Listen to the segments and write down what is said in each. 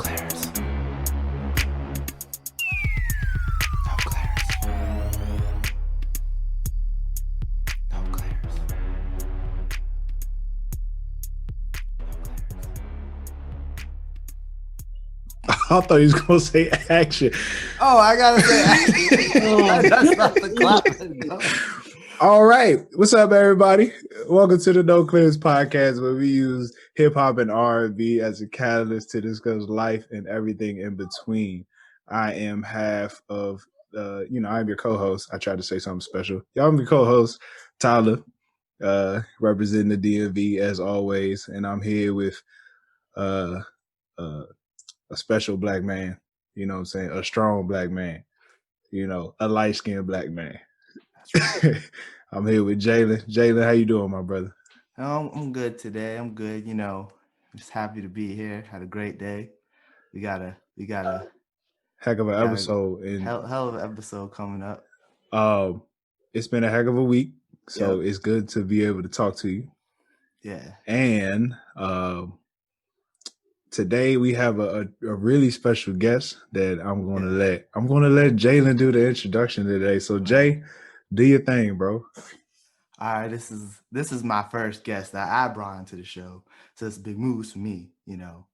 Claire's. No Claire's. No Claire's. I thought he was gonna say action. Oh, I gotta say action. That's not the clap. All right, what's up, everybody? Welcome to the No Clears podcast, where we use hip hop and R&B as a catalyst to discuss life and everything in between. I am half of, I'm your co-host. I tried to say something special. Y'all, I'm your co-host, Tyler, representing the DMV as always, and I'm here with a special black man. You know what I'm saying? A strong black man. You know, a light-skinned black man. That's right. I'm here with Jalen. Jalen, how you doing, my brother? I'm good today. I'm good. You know, just happy to be here. Had a great day. We got a heck of an episode. Hell of an episode coming up. It's been a heck of a week, so It's good to be able to talk to you. Yeah. And today we have a really special guest that I'm gonna let Jalen do the introduction today. So Jay, do your thing, bro. All right, this is my first guest that I brought into the show, so it's a big moves for me. You know,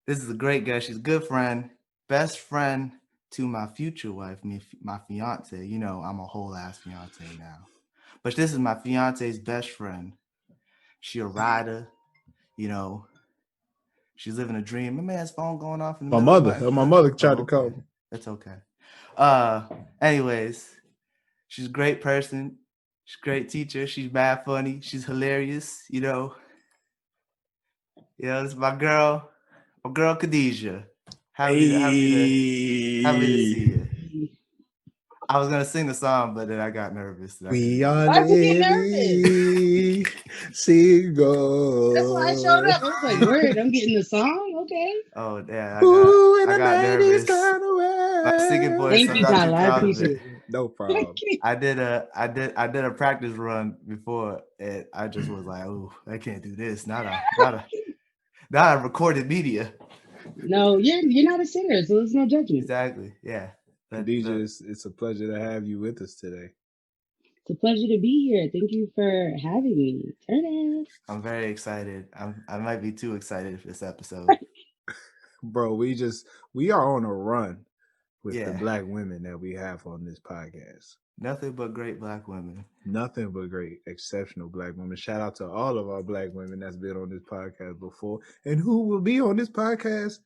this is a great guest. She's a good friend, best friend to my future wife, my fiance. You know, I'm a whole ass fiance now, but this is my fiance's best friend. She a rider. You know, she's living a dream. My man's phone going off in the my mother tried to call me. That's okay. Anyways, she's a great person. She's a great teacher. She's mad funny. She's hilarious. You know, it's my girl Khadijah. Happy to see you. I was gonna sing the song, but then I got nervous. We are living single. That's why I showed up. I was like, "Word, I'm getting the song." Okay. Oh yeah, I got nervous. My singing voice. Thank you, Tyler. I appreciate it. No problem. I did a practice run before, and I just was like, "Oh, I can't do this." Not a recorded media. No, you're not a singer, so there's no judgment. Exactly. Yeah. Khadijah, it's a pleasure to have you with us today. It's a pleasure to be here. Thank you for having me. Ernest. I'm very excited. I might be too excited for this episode. Bro, we are on a run with the black women that we have on this podcast. Nothing but great black women. Nothing but great, exceptional black women. Shout out to all of our black women that's been on this podcast before and who will be on this podcast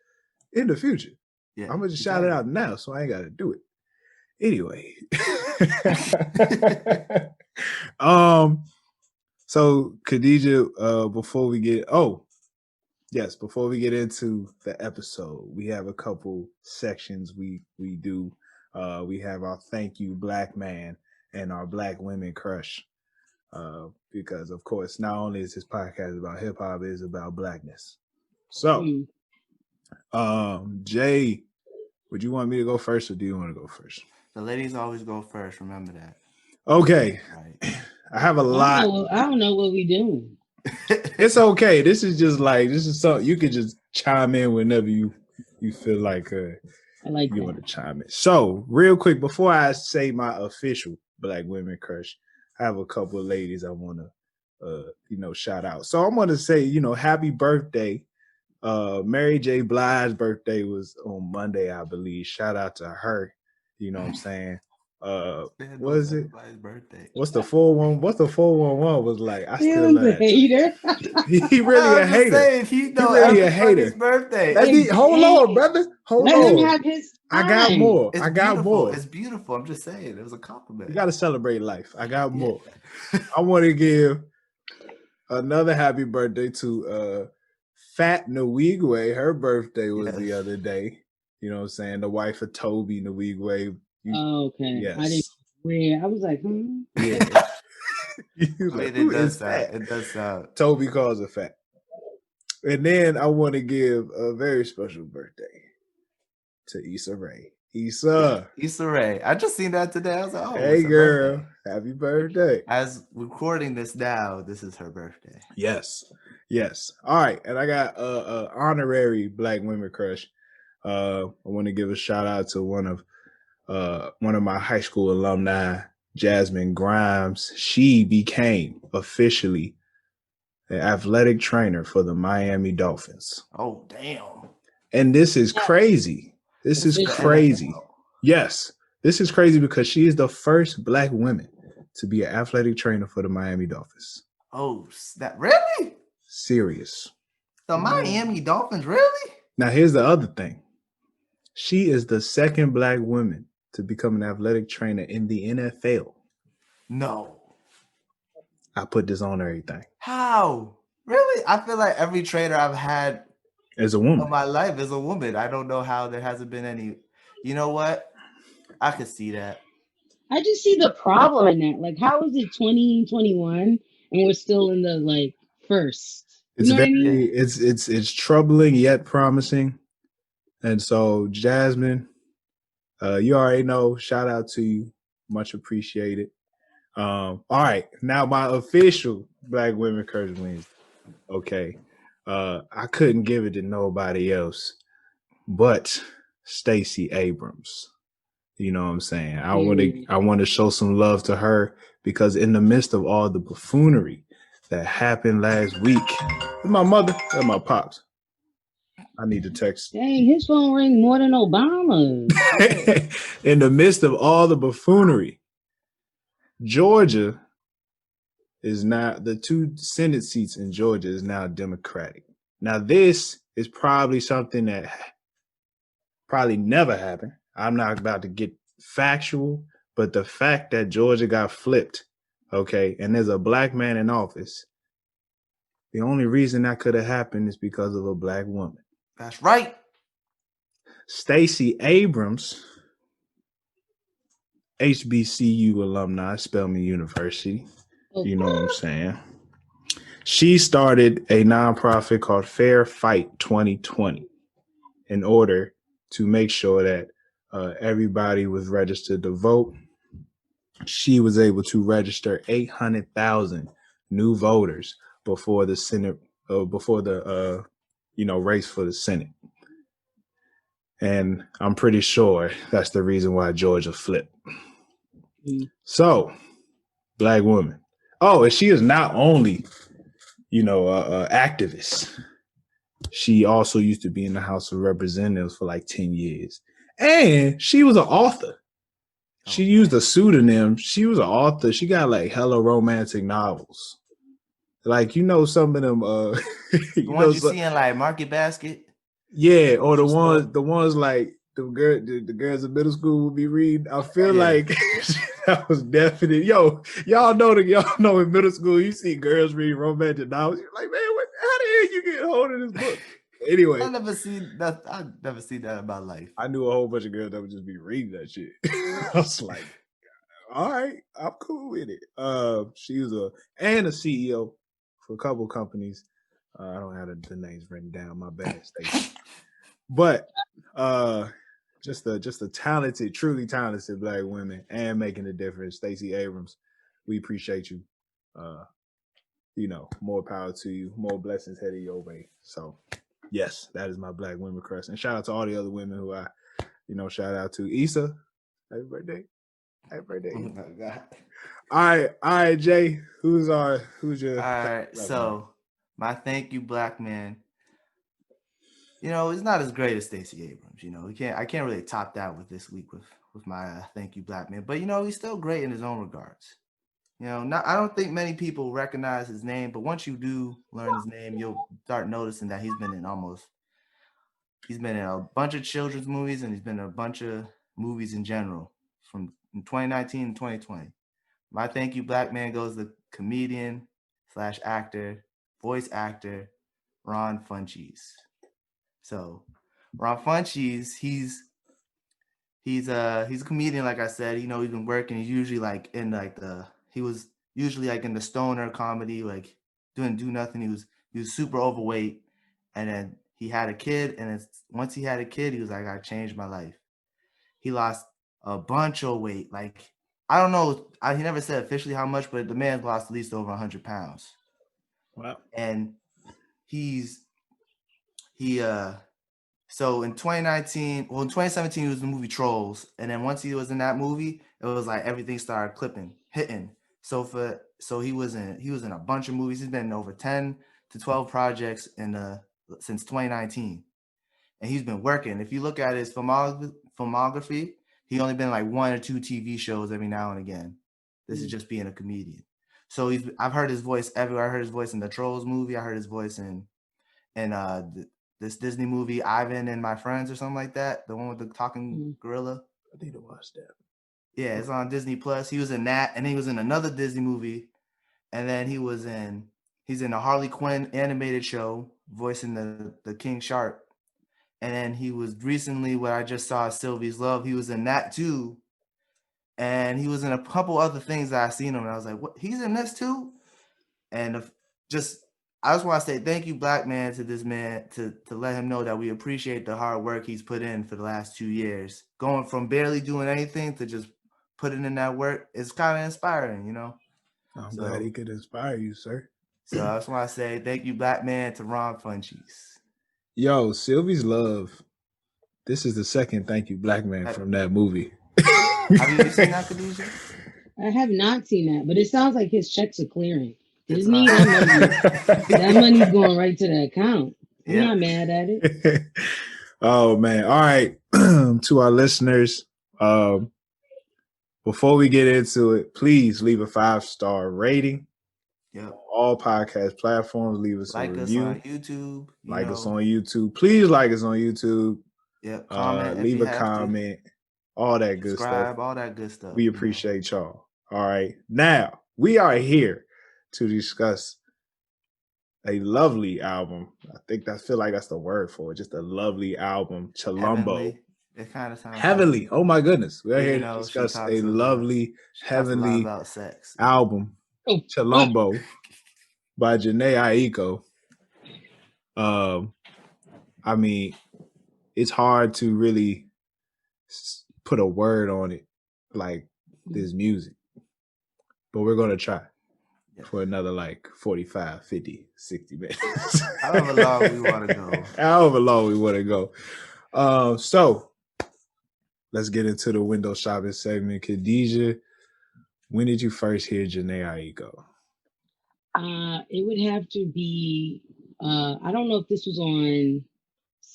in the future. Yeah, I'm gonna just shout it out now, so I ain't gotta do it. Anyway. So Khadijah, before we get into the episode, we have a couple sections we do. We have our thank you black man and our black women crush. Because of course, not only is this podcast about hip hop, it is about blackness. So Jay, would you want me to go first or do you want to go first? The ladies always go first, remember that. Okay. Right. I have a lot. I don't know what we doing. It's okay. This is something you could just chime in whenever you feel like I like you want to chime in. So real quick, before I say my official black women crush, I have a couple of ladies I want to shout out. So I'm going to say, happy birthday. Mary J. Blige's birthday was on Monday, I believe. Shout out to her. You know what I'm saying? What is it? Birthday. What's the 411? What's the 411 was like? I still love it. Hater. He really a hater. He really a hater. Birthday. Hold on, brother. Hold on. Let him have his time. I got more. It's beautiful. I'm just saying. It was a compliment. You got to celebrate life. I got more. I want to give another happy birthday to Fat Nwigwe. Her birthday was the other day. You know what I'm saying? The wife of Toby Nwigwe. Okay. Yes. I didn't swear. I was like, Yeah. It does sound. Toby calls her fat. And then I want to give a very special birthday to Issa Rae. Issa. Issa Rae. I just seen that today. I was like, oh, Hey, it's her girl. birthday. Happy birthday. As recording this now, this is her birthday. Yes. Yes. All right. And I got a honorary Black women crush. I want to give a shout out to one of my high school alumni, Jasmine Grimes. She became officially an athletic trainer for the Miami Dolphins. Oh, damn. And this is crazy. This is Officially. crazy. Yes. This is crazy because she is the first Black woman to be an athletic trainer for the Miami Dolphins. Oh, that really? Serious. The Miami Dolphins, really? Now, here's the other thing. She is the second Black woman to become an athletic trainer in the NFL. No. I put this on everything. How? Really? I feel like every trainer I've had As a woman. of my life is a woman. I don't know how there hasn't been any. You know what? I could see that. I just see the problem in that. Like, how is it 2021 and we're still in the like first? It's You know what I very mean? it's troubling yet promising. And so, Jasmine, you already know. Shout out to you. Much appreciated. All right. Now my official Black Women Curse Wednesday. Okay. I couldn't give it to nobody else but Stacey Abrams. You know what I'm saying? I want to show some love to her because in the midst of all the buffoonery that happened last week, my mother and my pops. I need to text. Dang, his phone ring more than Obama's. In the midst of all the buffoonery, Georgia is now, the 2 Senate seats in Georgia is now Democratic. Now, this is probably something that probably never happened. I'm not about to get factual, but the fact that Georgia got flipped, okay, and there's a Black man in office, the only reason that could have happened is because of a Black woman. That's right. Stacey Abrams, HBCU alumni, Spelman University. You know what I'm saying? She started a nonprofit called Fair Fight 2020 in order to make sure that everybody was registered to vote. She was able to register 800,000 new voters before the Senate, before the race for the Senate. And I'm pretty sure that's the reason why Georgia flipped. So, Black woman. Oh, and she is not only, activist. She also used to be in the House of Representatives for like 10 years. And she was an author. She used a pseudonym. She was an author. She got like hella romantic novels. Like, some of them the ones you see in like Market Basket. Yeah, or the ones like the girls in middle school would be reading. I feel like that was definite. Y'all know in middle school you see girls read romantic novels. You're like, man, how the hell you get hold of this book? Anyway, I've never seen that in my life. I knew a whole bunch of girls that would just be reading that shit. I was like, all right, I'm cool with it. She was a CEO for a couple companies. I don't have the names written down. My bad, Stacey. But just a talented, truly talented Black women and making a difference. Stacey Abrams, we appreciate you. More power to you, more blessings headed your way. So, yes, that is my Black women crush. And shout out to all the other women who I, shout out to. Issa, happy birthday. Happy birthday. Oh my God. All right, Jay. Who's your all right, so my thank you, Black man. It's not as great as Stacey Abrams. I can't really top that with this week with my thank you, Black man. But he's still great in his own regards. I don't think many people recognize his name, but once you do learn his name, you'll start noticing that he's been in a bunch of children's movies, and he's been in a bunch of movies in general from 2019 to 2020. My thank you, Black man, goes to comedian / actor, voice actor, Ron Funches. So Ron Funches, he's a comedian, like I said. He's been working. He's usually like in like he was usually like in the stoner comedy, like do nothing. He was super overweight, and then he had a kid, and once he had a kid, he was like, I changed my life. he lost a bunch of weight. Like, I don't know, he never said officially how much, but the man lost at least over 100 pounds. Wow. And so in 2019, well, in 2017, he was in the movie Trolls. And then once he was in that movie, it was like everything started hitting. So he was in a bunch of movies. He's been in over 10 to 12 projects since 2019. And he's been working. If you look at his filmography, he only been like 1 or 2 TV shows every now and again. This is just being a comedian. So I've heard his voice everywhere. I heard his voice in the Trolls movie. I heard his voice in this Disney movie, Ivan and My Friends, or something like that. The one with the talking gorilla. I need to watch that. Yeah, it's on Disney Plus. He was in that, and he was in another Disney movie, and then he's in a Harley Quinn animated show, voicing the King Shark. And then he was recently, what I just saw, Sylvie's Love. He was in that too. And he was in a couple other things that I seen him, and I was like, what? He's in this too? And I just want to say thank you, Black man, to this man, to let him know that we appreciate the hard work he's put in for the last 2 years. Going from barely doing anything to just putting in that work, it's kind of inspiring, you know? I'm glad he could inspire you, sir. So I just want to say thank you, Black man, to Ron Funchies. Yo, Sylvie's Love. This is the second thank you, Black man, from that movie. Have you seen that, Khadijah? I have not seen that, but it sounds like his checks are clearing. Disney, that money's going right to the account. I'm not mad at it. Oh man. All right. To our listeners, before we get into it, please leave a 5-star rating. Yep. All podcast platforms. Leave us a review. Like us on YouTube. Like us on YouTube. Please like us on YouTube. Yep. Comment. Leave a comment. All that good stuff. All that good stuff. We appreciate y'all. All right. Now, we are here to discuss a lovely album. I feel like that's the word for it. Just a lovely album. Chilombo. Heavenly. It kind of sounds heavenly. Like, oh my goodness. We're here to discuss a lovely, heavenly about sex. album. Chilombo by Jhene Aiko. I mean, it's hard to really put a word on it like this music, but we're going to try for another like 45, 50, 60 minutes. However long we want to go. However long we want to go. So let's get into the window shopping segment. Khadijah, when did you first hear Jhene Aiko? It would have to be, I don't know if this was on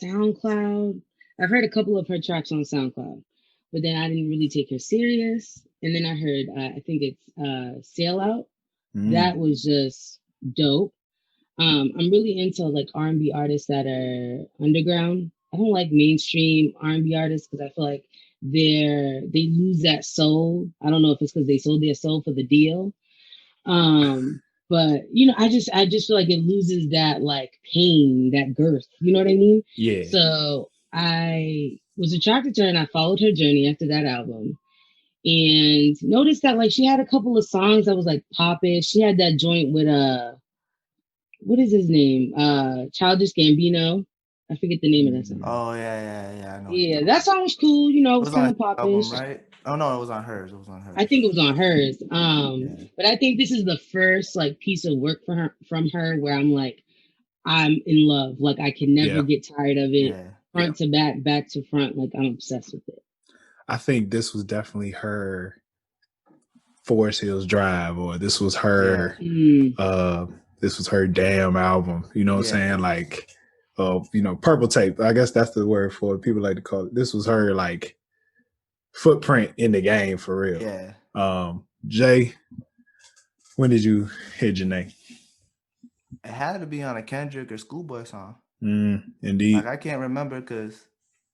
SoundCloud. I've heard a couple of her tracks on SoundCloud, but then I didn't really take her serious. And then I heard, I think it's Sail Out. That was just dope. I'm really into like R&B artists that are underground. I don't like mainstream R&B artists because I feel like they lose that soul. I don't know if it's because they sold their soul for the deal. But you know, I just feel like it loses that like pain, that girth. You know what I mean? Yeah. So I was attracted to her and I followed her journey after that album. And noticed that like she had a couple of songs that was like popish. She had that joint with what is his name? Childish Gambino. I forget the name of that song. Oh yeah. I know. Yeah, that song was cool. You know, it was kind of popish. Album, right? Oh no, it was on hers. I think it was on hers. But I think this is the first like piece of work from her where I'm like, I'm in love. Like I can never get tired of it. Front to back to front. Like I'm obsessed with it. I think this was definitely her Forest Hills Drive, or this was her this was her damn album. You know what I'm saying? Like Purple Tape. I guess that's the word for it. People like to call it. This was her like footprint in the game for real. Yeah. Jay, when did you hear Jhene? It had to be on a Kendrick or Schoolboy song. Indeed. Like I can't remember because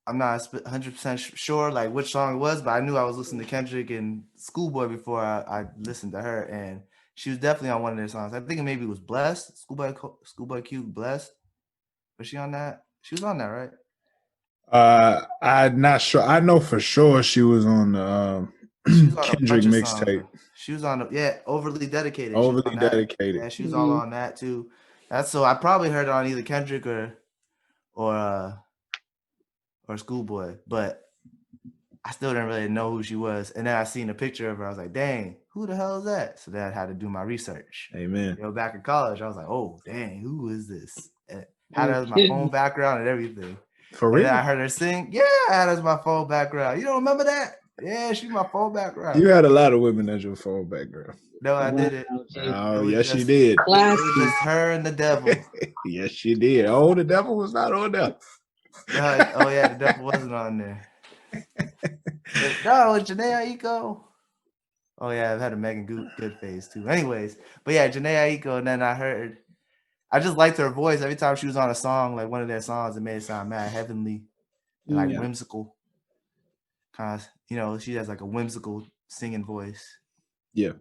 I'm not 100% sure like which song it was, but I knew I was listening to Kendrick and Schoolboy before I listened to her, and she was definitely on one of their songs. I think maybe it was Blessed, Schoolboy Q, Blessed. Was she on that? She was on that, right? I'm not sure. I know for sure she was on the Kendrick mixtape. She was on Overly Dedicated. Overly Dedicated. Yeah, she was all on that too. So I probably heard it on either Kendrick or Schoolboy, but I still didn't really know who she was. And then I seen a picture of her. I was like, dang, who the hell is that? So then I had to do my research. Amen. Back in college, I was like, oh, dang, who is this? And had her as my phone background and everything. For And then real? I heard her sing. Yeah, I had her as my phone background. You don't remember that? Yeah, she's my phone background. You had a lot of women as your phone background. No, I didn't. Oh, yes, you did. It was just her and the devil. Yes, you did. Oh, the devil was not on there. Oh, yeah, the devil wasn't on there. No, it was Jhene Aiko. Oh, yeah, I've had a Megan Good phase, too. Anyways, but yeah, Jhene Aiko, and then I just liked her voice. Every time she was on a song, like one of their songs, it made it sound mad heavenly and like whimsical. Kind of, she has like a whimsical singing voice. Yeah.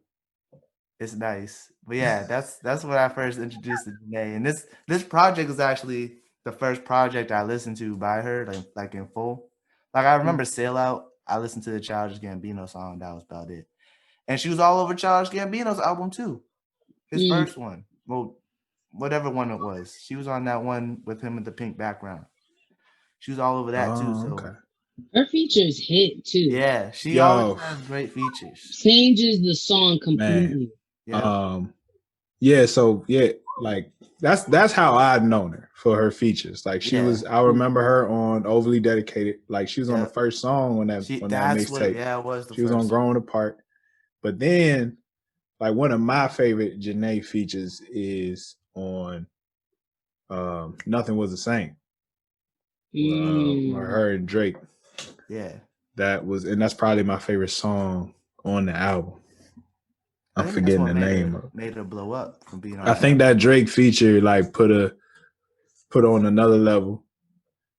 It's nice. But yeah, that's when I first introduced to Jhene. And this project is actually the first project I listened to by her, like in full. Like I remember Sail Out. I listened to the Childish Gambino song. That was about it. And she was all over Childish Gambino's album too. His first one. Well, whatever one it was. She was on that one with him with the pink background. She was all over that too. So okay. Her features hit too. Yeah, she always has great features. Changes the song completely. Man. Yeah. So yeah, like that's how I'd known her for her features. Like she was. I remember her on Overly Dedicated. Like she was on the first song on that mixtape. Yeah, it was. She was on Growing Apart. But then, like one of my favorite Jhene features is on Nothing Was the Same. Her and Drake. Yeah. That's probably my favorite song on the album. I'm forgetting the name of it. Made her blow up from being on. I think that Drake feature like put on another level.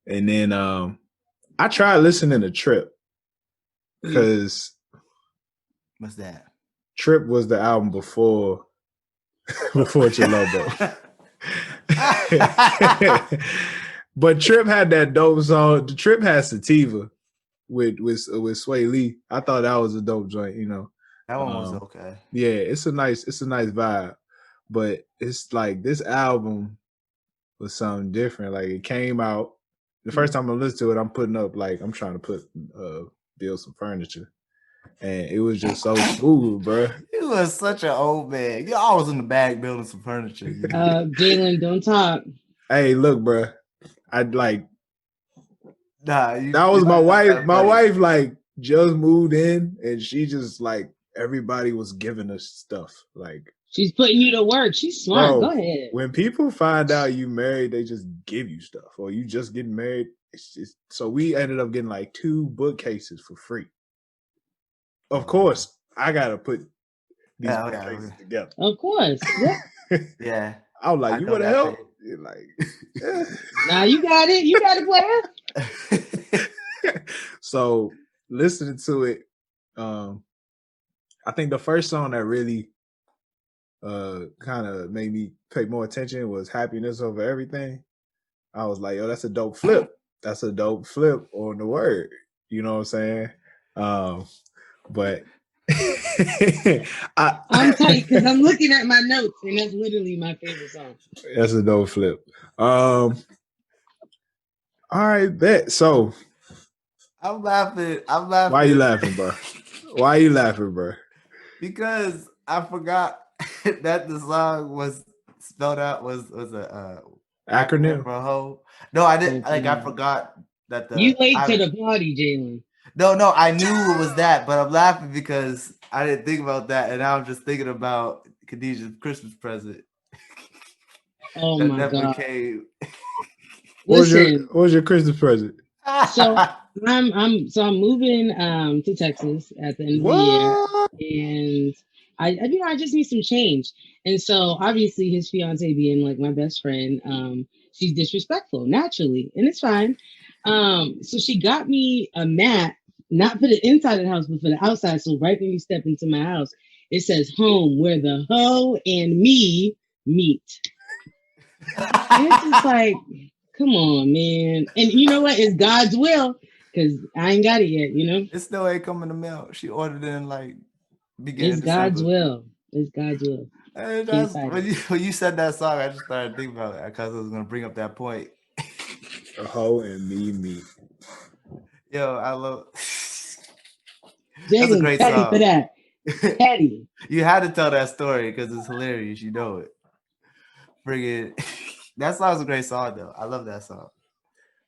And then I tried listening to Trip because what's that? Trip was the album before Chilombo. But Trip had that dope song. The Trip had Sativa with Sway Lee. I thought that was a dope joint, That one was okay. Yeah, it's a nice vibe. But it's like this album was something different. Like it came out. The first time I listened to it, I'm putting up I'm trying to build some furniture. And it was just so smooth, bro. You was such an old man. You always in the back building some furniture. Jalen, don't talk. Hey, look, bro. I'd like. Nah, that was my wife. My wife like just moved in, and she just like everybody was giving us stuff. Like she's putting you to work. She's smart. Bro, go ahead. When people find out you married, they just give you stuff, or you just getting married. It's just so we ended up getting like 2 bookcases for free. Of course, I gotta put these bookcases together. Of course, yeah. I was like, you want to help? You're like, yeah. Nah, you got it. You got it, player. So listening to it, I think the first song that really kind of made me pay more attention was Happiness Over Everything. I was like, yo, that's a dope flip. That's a dope flip on the word. You know what I'm saying? But I'm tight because I'm looking at my notes and that's literally my favorite song. That's a dope flip. All right, bet. So I'm laughing. Why are you laughing, bro? Why are you laughing, bro? Because I forgot that the song was spelled out was a acronym for H.O.E. No, I didn't. Like I forgot that you late to the party, Jalen. No, I knew it was that, but I'm laughing because I didn't think about that, and now I'm just thinking about Khadijah's Christmas present. Oh my God! Came. What was your Christmas present? So I'm moving to Texas at the end of the year, and I just need some change. And so obviously his fiance being like my best friend, she's disrespectful naturally, and it's fine. So she got me a mat, not for the inside of the house, but for the outside. So right when you step into my house, it says home where the hoe and me meet. And it's just like, come on, man. And you know what? It's God's will because I ain't got it yet, It still ain't coming in the mail. She ordered it in like beginning It's God's will. It's God's will. When you said that song, I just started thinking about it because I was going to bring up that point. A hoe and me meet. Yo, I love... That's a Jalen, great petty for song. that. Petty. You had to tell that story because it's hilarious. You know it. Friggin', that song's a great song though. I love that song.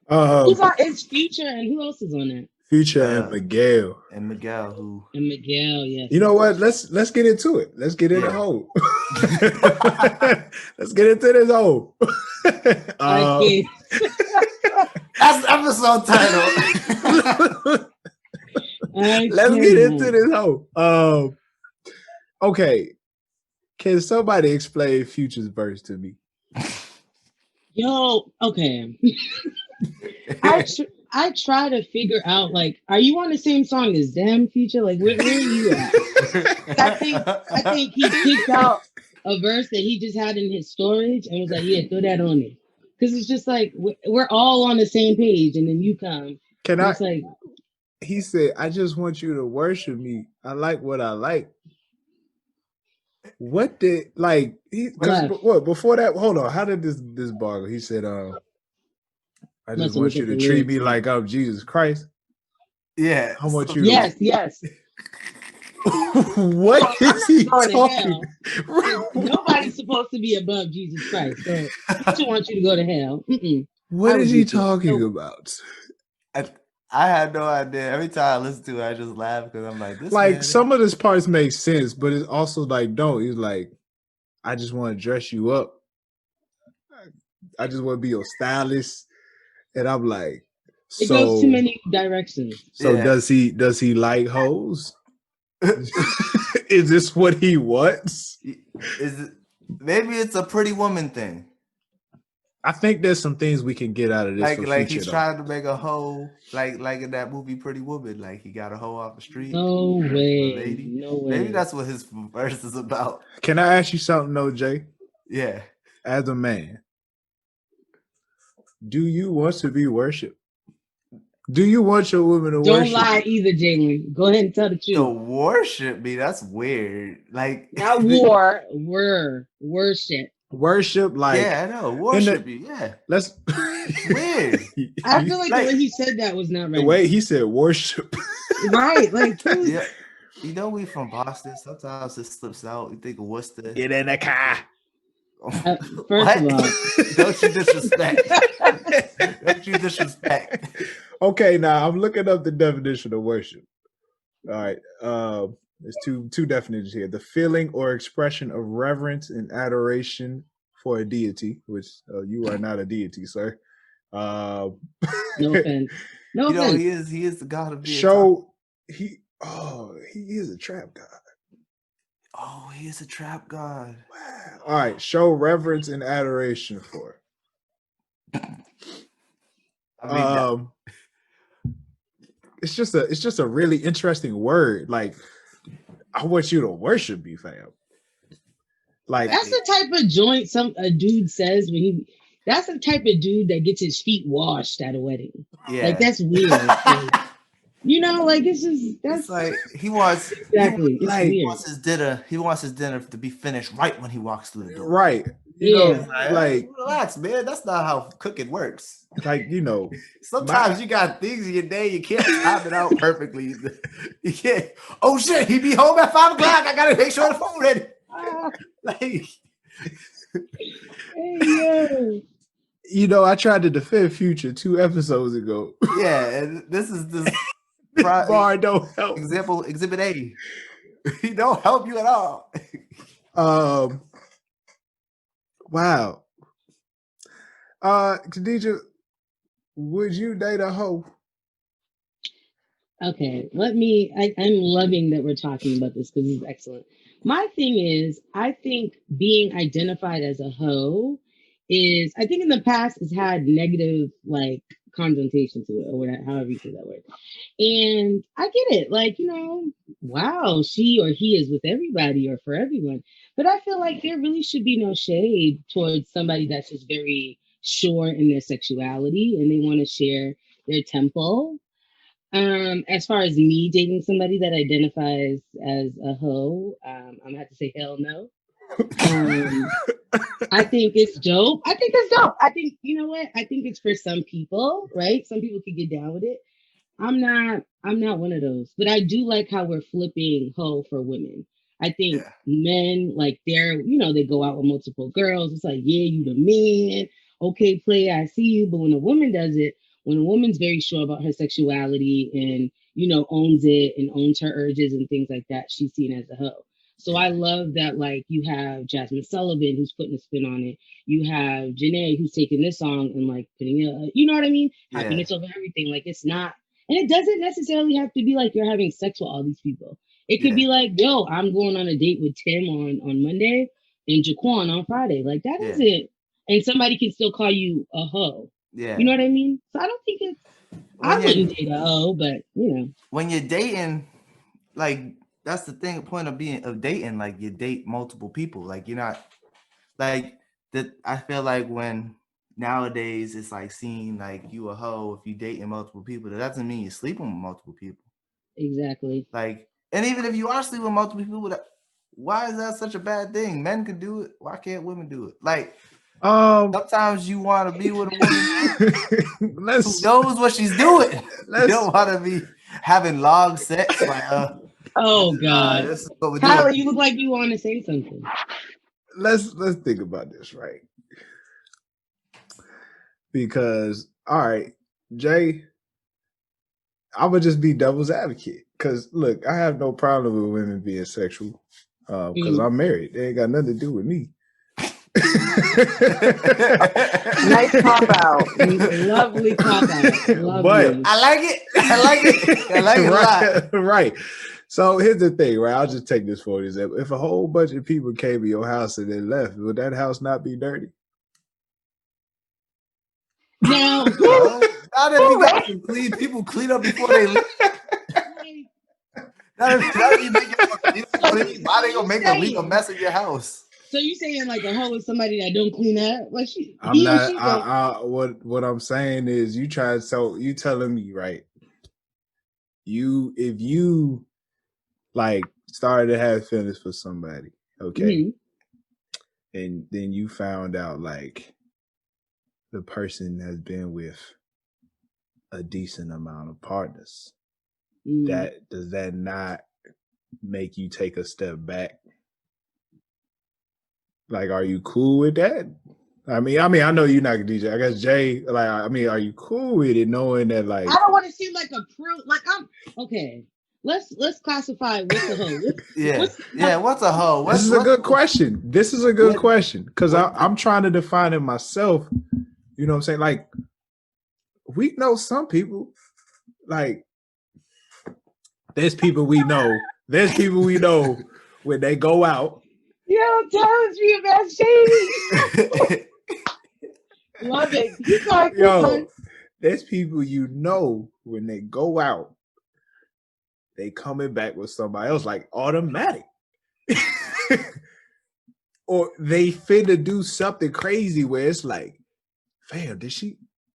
Who's on? It's Future, and who else is on that? Future and Miguel. And Miguel, who And Miguel, yes. You know what? Let's get into it. Let's get into Yeah. hole. Let's get into this hole. I that's the episode title. Let's get into this hole. Okay. Can somebody explain Future's verse to me? Yo, okay. I try to figure out, like, are you on the same song as them, Future? Like, where are you at? I think he picked out a verse that he just had in his storage and was like, yeah, throw that on it. Because it's just like, we're all on the same page, and then you come. It's like, he said, I just want you to worship me. I like what I like. What did, like, before that, hold on. How did this bar go? He said, I just want you to treat me like I'm Jesus Christ. Yeah. I want you to. Yes. What is he talking? Nobody's supposed to be above Jesus Christ. So I just want you to go to hell. What is he talking about? I had no idea. Every time I listen to it, I just laugh because I'm like, this. Like, some of this parts make sense, but it's also like, don't. He's like, I just want to dress you up. I just want to be your stylist. And I'm like, it goes too many directions. So does he like hoes? Is this what he wants? Maybe it's a pretty woman thing. I think there's some things we can get out of this. Like he's trying to make a hoe, like in that movie Pretty Woman. Like he got a hoe off the street. No way. No way. Maybe that's what his verse is about. Can I ask you something, though, Jay? Yeah. As a man, do you want to be worshipped? Do you want your woman to worship? Don't lie either, Jalen. Go ahead and tell the truth. To worship me? That's weird. Like not worship. Worship, like, yeah, I know. Worship you, yeah. Let's weird. I feel like the way he said that was not right. The way he said worship. Right, like yeah. You know, we from Boston. Sometimes it slips out. You think of Worcester. Get in the car. First of all, don't you disrespect. Don't you disrespect. Okay, now I'm looking up the definition of worship. All right. There's two definitions here. The feeling or expression of reverence and adoration for a deity, which you are not a deity, sir. No offense. No offense. He is the god of deity. He is a trap god. Oh, he is a trap god. Wow. All right. Show reverence and adoration for. It's just a really interesting word. Like, I want you to worship me, fam. Like, that's the type of joint a dude says when he. That's the type of dude that gets his feet washed at a wedding. Yeah, like that's weird. Like, you know, like that's like he wants exactly. He wants his dinner. He wants his dinner to be finished right when he walks through the door. Right. You know, like relax, man. That's not how cooking works. Like, you know, sometimes you got things in your day you can't time it out perfectly. You can't. Oh shit, he be home at 5 o'clock. I gotta make sure the phone ready. Like, hey, you know, I tried to defend Future 2 episodes ago. Yeah, and this is this bar don't help. Exhibit A. He don't help you at all. Wow. Khadijah, would you date a hoe? Okay, I'm loving that we're talking about this because it's excellent. My thing is, I think being identified as a hoe is, I think in the past it's had negative like connotation to it, or whatever, however you say that word. And I get it, like, you know, wow, she or he is with everybody or for everyone. But I feel like there really should be no shade towards somebody that's just very sure in their sexuality and they want to share their temple. As far as me dating somebody that identifies as a hoe, I'm gonna have to say hell no. I think it's dope. I think, you know what? I think it's for some people, right? Some people could get down with it. I'm not one of those. But I do like how we're flipping hoe for women. I think Yeah. men, like they go out with multiple girls. It's like, yeah, you the man. Okay, play, I see you. But when a woman does it, when a woman's very sure about her sexuality and, owns it and owns her urges and things like that, she's seen as a hoe. So I Yeah. love that, like, you have Jasmine Sullivan who's putting a spin on it. You have Jhene who's taking this song and like putting it, you know what I mean? Yeah. Happiness over everything. Like, it's not, and it doesn't necessarily have to be like you're having sex with all these people. It could Yeah. be like, yo, I'm going on a date with Tim on Monday and Jaquan on Friday. Like, that Yeah. isn't, and somebody can still call you a hoe. You know Yeah. what I mean? So I don't think it's, I When you're wouldn't date a hoe, but when you're dating, like that's the thing. Point of dating, like you date multiple people. Like you're not like that. I feel like when nowadays it's like seeing like you a hoe if you dating multiple people. That doesn't mean you're sleeping with multiple people. exactly. Like, and even if you are sleeping with multiple people, why is that such a bad thing? Men can do it. Why can't women do it? Like Um, sometimes you want to be with a woman who let's knows what she's doing. You let's don't want to be having long sex. Like, Oh God, this is what we're doing. Tyler, you look like you want to say something. let's think about this, right? Because all right, Jay, I would just be devil's advocate. Cause look, I have no problem with women being sexual. Because I'm married. They ain't got nothing to do with me. Nice cop out. Lovely cop out. But Lovely. I like it. I like it. I like it a lot. Right. So here's the thing, right? I'll just take this for example. If a whole bunch of people came to your house and then left, would that house not be dirty? Now, Not if you got some clean people clean up before they leave. Not if you make it why they gonna make a leave a mess of your house? So you saying like a hoe is somebody that don't clean up? Like I'm he or not. she don't. What I'm saying is, you try. So you telling me, right? If you like started to have feelings for somebody, okay, and then you found out like the person has been with a decent amount of partners. That does that not make you take a step back? Like, are you cool with that? I mean, I know you're not a DJ. I guess Jay, like, I mean, are you cool with it, knowing that, like, I don't want to seem like a prude. Like, I'm okay. Let's classify what's a hoe. What's a hoe? This is a good question. This is a good question because I'm trying to define it myself. You know what I'm saying? Like, we know some people. Like, there's people we know. There's people we know when they go out. Yo, tell me about Shady. Love it. Keep going. Yo, there's people you know when they go out, they coming back with somebody else, like automatic. Or they finna do something crazy where it's like, fam, did she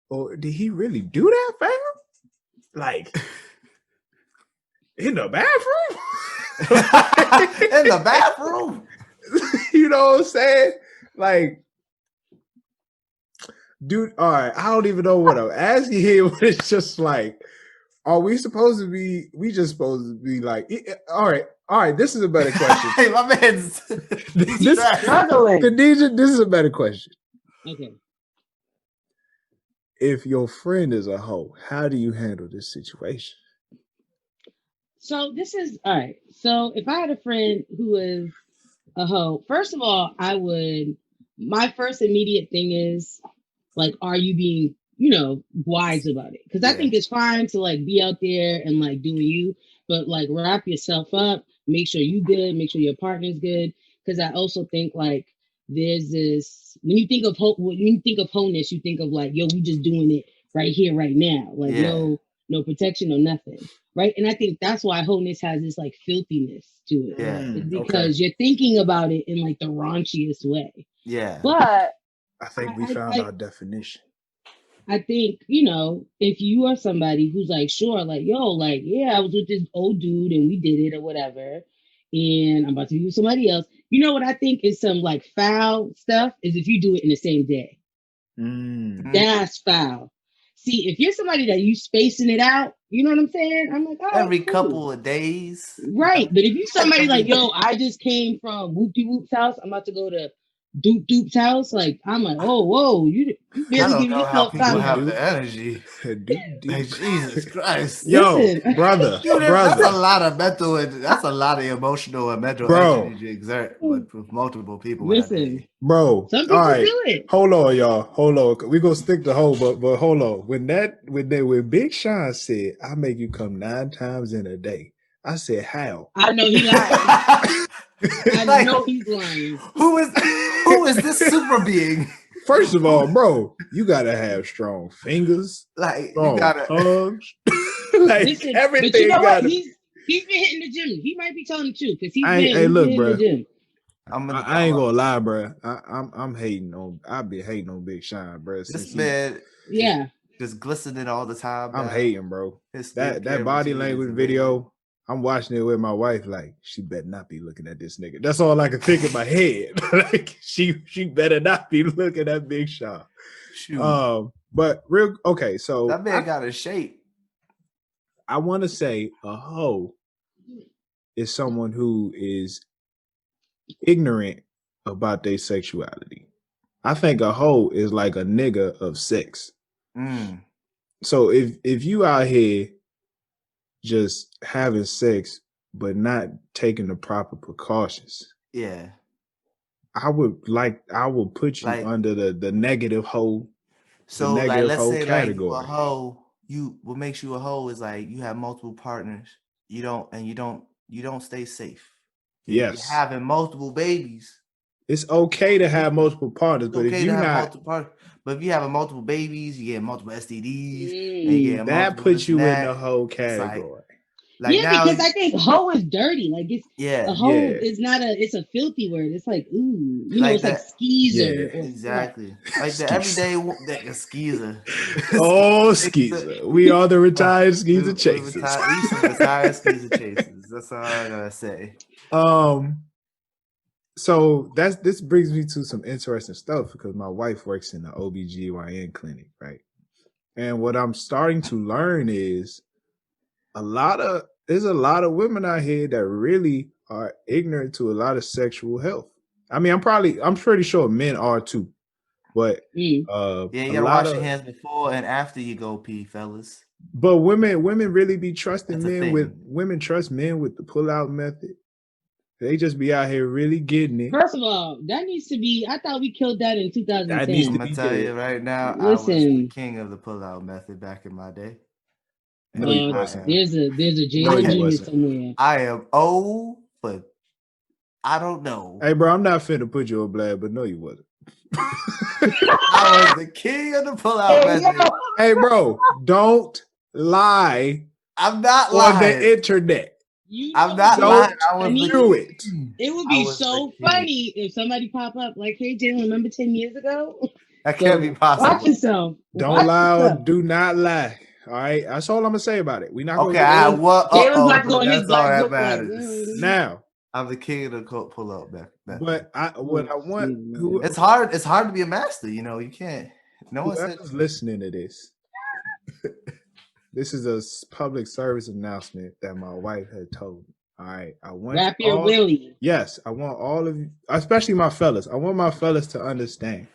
or did he really do that, fam? Like in the bathroom? In the bathroom? You know what I'm saying? Like, dude, all right, I don't even know what I'm asking here, but it's just like, are we just supposed to be like, all right, this is a better question. Hey, my man's struggling. Khadijah, this is a better question. Okay. If your friend is a hoe, how do you handle this situation? So this is all right. So if I had a friend who is a hoe, first of all, my first immediate thing is like, are you being, wise about it? Because I think it's fine to like be out there and like doing you, but like wrap yourself up, make sure you good, make sure your partner's good. Because I also think like there's this when you think of wholeness, you think of like, yo, we just doing it right here, right now. Like no protection, no nothing. Right. And I think that's why wholeness has this like filthiness to it. It's because you're thinking about it in like the raunchiest way. Yeah. But I think we found our definition. I think, if you are somebody who's like, sure, like, yo, like, yeah, I was with this old dude and we did it or whatever, and I'm about to be with somebody else. You know what I think is some like foul stuff is if you do it in the same day. That's foul. See, if you're somebody that you spacing it out, You know what I'm saying? I'm like, all right, Every cool. couple of days. Right. But if you somebody like, yo, I just came from Whoopty Whoop's house, I'm about to go to Doop Doop's house. Like, I'm like, oh, whoa, you I barely don't giving know how yourself people time have out. the energy. Like, Jesus Christ. Yo, Listen. brother, That's a lot of mental and that's a lot of emotional and mental Bro. energy to exert with multiple people in a Listen. day. bro. Some people All right, do it. hold on, y'all. Hold on. We gonna stick to whole, but hold on. When Big Sean said, "I make you come 9 times in a day," I said, "How?" I know he lying. I Like, know he's lying. who is this super being? First of all, bro, you gotta have strong fingers, Like, strong you gotta. tongues, like Listen, everything. but you know what? Gotta. He's been hitting the gym. He might be telling the truth because he's Hey, been look, hitting bro. the gym. I ain't gonna lie, bro. I'm hating on. I be hating on Big Sean, bro. This man, Yeah, just glistening all the time. I'm now. hating, bro. His That skincare body routine is language amazing. video. I'm watching it with my wife. Like, she better not be looking at this nigga. That's all I can think in my head. Like, she better not be looking at Big Sean. Shoot. But real okay. So That man got a shape. I want to say a hoe is someone who is ignorant about their sexuality. I think a hoe is like a nigga of sex. So if you out here just having sex but not taking the proper precautions, yeah, I will put you like, under the negative hoe. So, the like, negative let's hoe say category. like you a hoe. What makes you a hoe is like you have multiple partners. You don't stay safe. You're having multiple babies. It's okay to have multiple partners, but if you not, but if you have multiple babies, you get multiple STDs, and you get that multiple puts you in the that. hoe It's category. like yeah, now, because I think hoe is dirty. Like it's yeah, a hoe is not it's a filthy word. It's like ooh, you know, like it's that, like skeezer or exactly. Like the everyday that skeezer. Oh, skeezer. We are the retired skeezer chasers. We some retired skeezer chasers. That's all I gotta say. So this brings me to some interesting stuff because my wife works in the OBGYN clinic, right? And what I'm starting to learn is there's a lot of women out here that really are ignorant to a lot of sexual health. I mean, I'm pretty sure men are too. But you gotta wash your hands before and after you go pee, fellas. But women really be trusting men with women trust men with the pull-out method. They just be out here really getting it. First of all, that needs to be. I thought we killed that in 2010. That needs to I'm gonna tell you right now, Listen, I was the king of the pull-out method back in my day. No, you wasn't. There's a Jalen Jr. somewhere. I am old, but I don't know. Hey, bro, I'm not finna put you on blast, but no, you wasn't. I was the king of the pull-out method. Hey, bro, don't lie. I'm not lying. On the internet. I'm not lying. It would be so funny if somebody pop up like, "Hey, Jalen, remember 10 years ago?" That can't be possible. Watch yourself. Don't lie. Do not lie. All right, that's all I'm gonna say about it. We're not okay. Gonna Jalen's not that's all that matters. Now, I'm the king of the pull-out method. But what I want, it's hard. It's hard to be a master. You know, you can't. No one said listening to this. This is a public service announcement that my wife had told me. All right, I want wrap your willy. Yes, I want all of you, especially my fellas. I want my fellas to understand.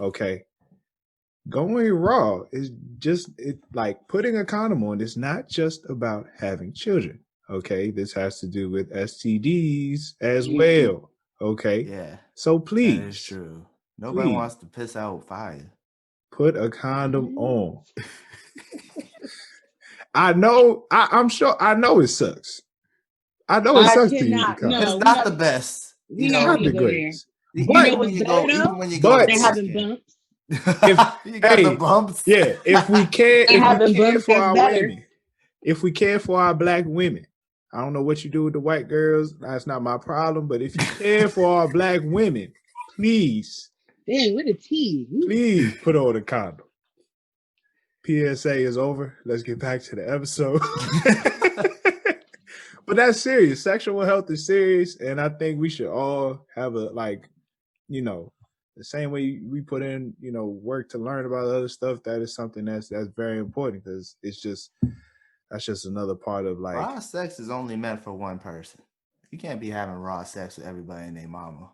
Okay, going raw is just like putting a condom on. It's not just about having children. Okay, this has to do with STDs as well. Okay, yeah. So please, that is true. Nobody wants to piss out fire. Put a condom on. I know. I'm sure. I know it sucks. I know it sucks to you. It's not the best. You know, not the greatest. But when you go, they're having bumps. You got the bumps. Yeah. If we care for our women, if we care for our black women, I don't know what you do with the white girls. That's not my problem. But if you care for our black women, please. Dang, with a T. Please put on a condom. PSA is over. Let's get back to the episode. But that's serious. Sexual health is serious. And I think we should all have the same way we put in, work to learn about other stuff. That is something that's very important because it's just that's just another part of like raw sex is only meant for one person. You can't be having raw sex with everybody and their mama.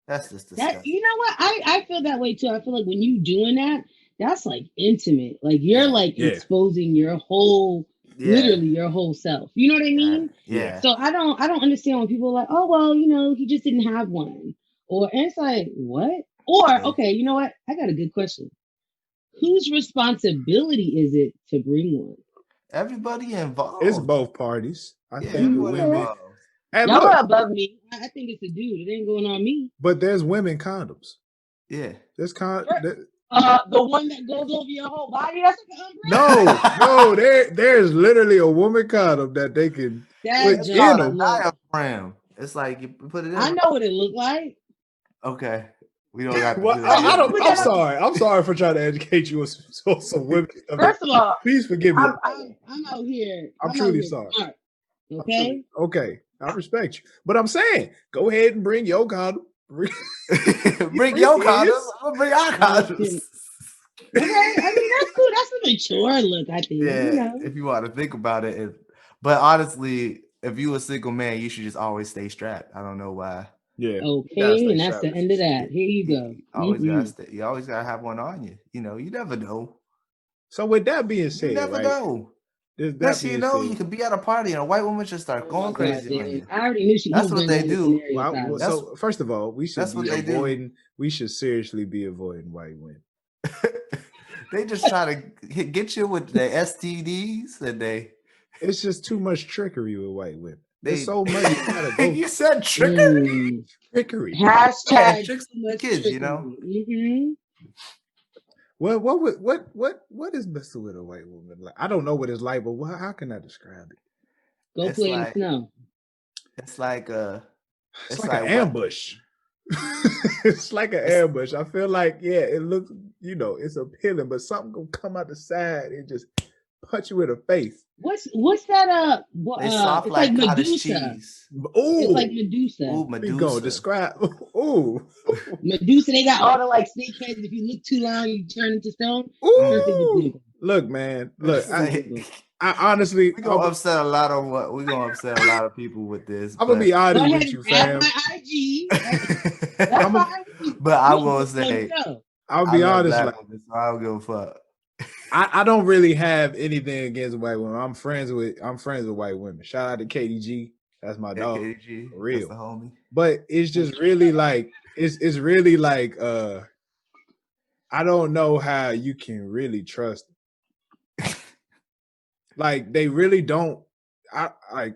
That's just That, disgusting. you know what? I feel that way too. I feel like when you doing that, that's like intimate. Like you're Yeah. like Yeah. exposing your whole, Yeah. literally your whole self. You know what I mean? Yeah. So I don't understand when people are like, oh well, he just didn't have one, and it's like what? Or okay, you know what? I got a good question. Whose responsibility is it to bring one? Everybody involved. it's both parties. I Yeah, think the everybody women. involved. And Y'all look, are above me. I think it's a dude. It ain't going on me. but there's women condoms. Yeah. There's The one that goes over your whole body. That's like an umbrella. no, there's literally a woman condom that they can That put It's in called a them. diaphragm. It's like you put it in. I know what it looked like. Okay. We don't got to Well, do I that. don't. I'm sorry. I'm sorry for trying to educate you on some women stuff. First of all, Please forgive me. I'm out here. I'm out truly here sorry. smart, okay. Okay, I respect you, but I'm saying, go ahead and bring your condom. Bring your condoms. Yes. I'm gonna bring our condoms. Okay, I mean that's cool. That's a mature look, I think. Yeah, if you want to think about it. But honestly, if you a single man, you should just always stay strapped. I don't know why. Yeah. Okay, and that's the end of that. Here you go. You always gotta have one on you. You know, you never know. So with that being said, You never right? know. Next thing you know, you could be at a party and a white woman just start going crazy on you. I already knew she. That's what they do. Well, so first of all, we should be avoiding. We should seriously be avoiding white women. They just try to get you with the STDs, and it's just too much trickery with white women. There's so much. You said trickery. Trickery. Hashtag tricks the kids. You know. Mm-hmm. Well, what is messing with a white woman? Like, I don't know what it's like, but how can I describe it? Go play in the snow. It's like an ambush. It's like an ambush. I feel like, yeah, it looks, it's appealing, but something gonna come out the side and just punch you in the face. What's that? It's soft it's like Medusa. cottage cheese. Ooh, it's like Medusa. Ooh, Medusa. We gonna describe. Ooh, Medusa. They got all the like snake heads. If you look too long, you turn into stone. Ooh. Look, man. Look, I honestly, we're gonna upset a lot of people with this. I'm gonna be honest with you, fam. My IG. But I will say, I'll be honest. Like, so I don't give a fuck. I don't really have anything against white women. I'm friends with white women. Shout out to KDG. That's my dog. KDG, for real. That's the homie. But it's just really like it's really like I don't know how you can really trust them. Like they really don't. I like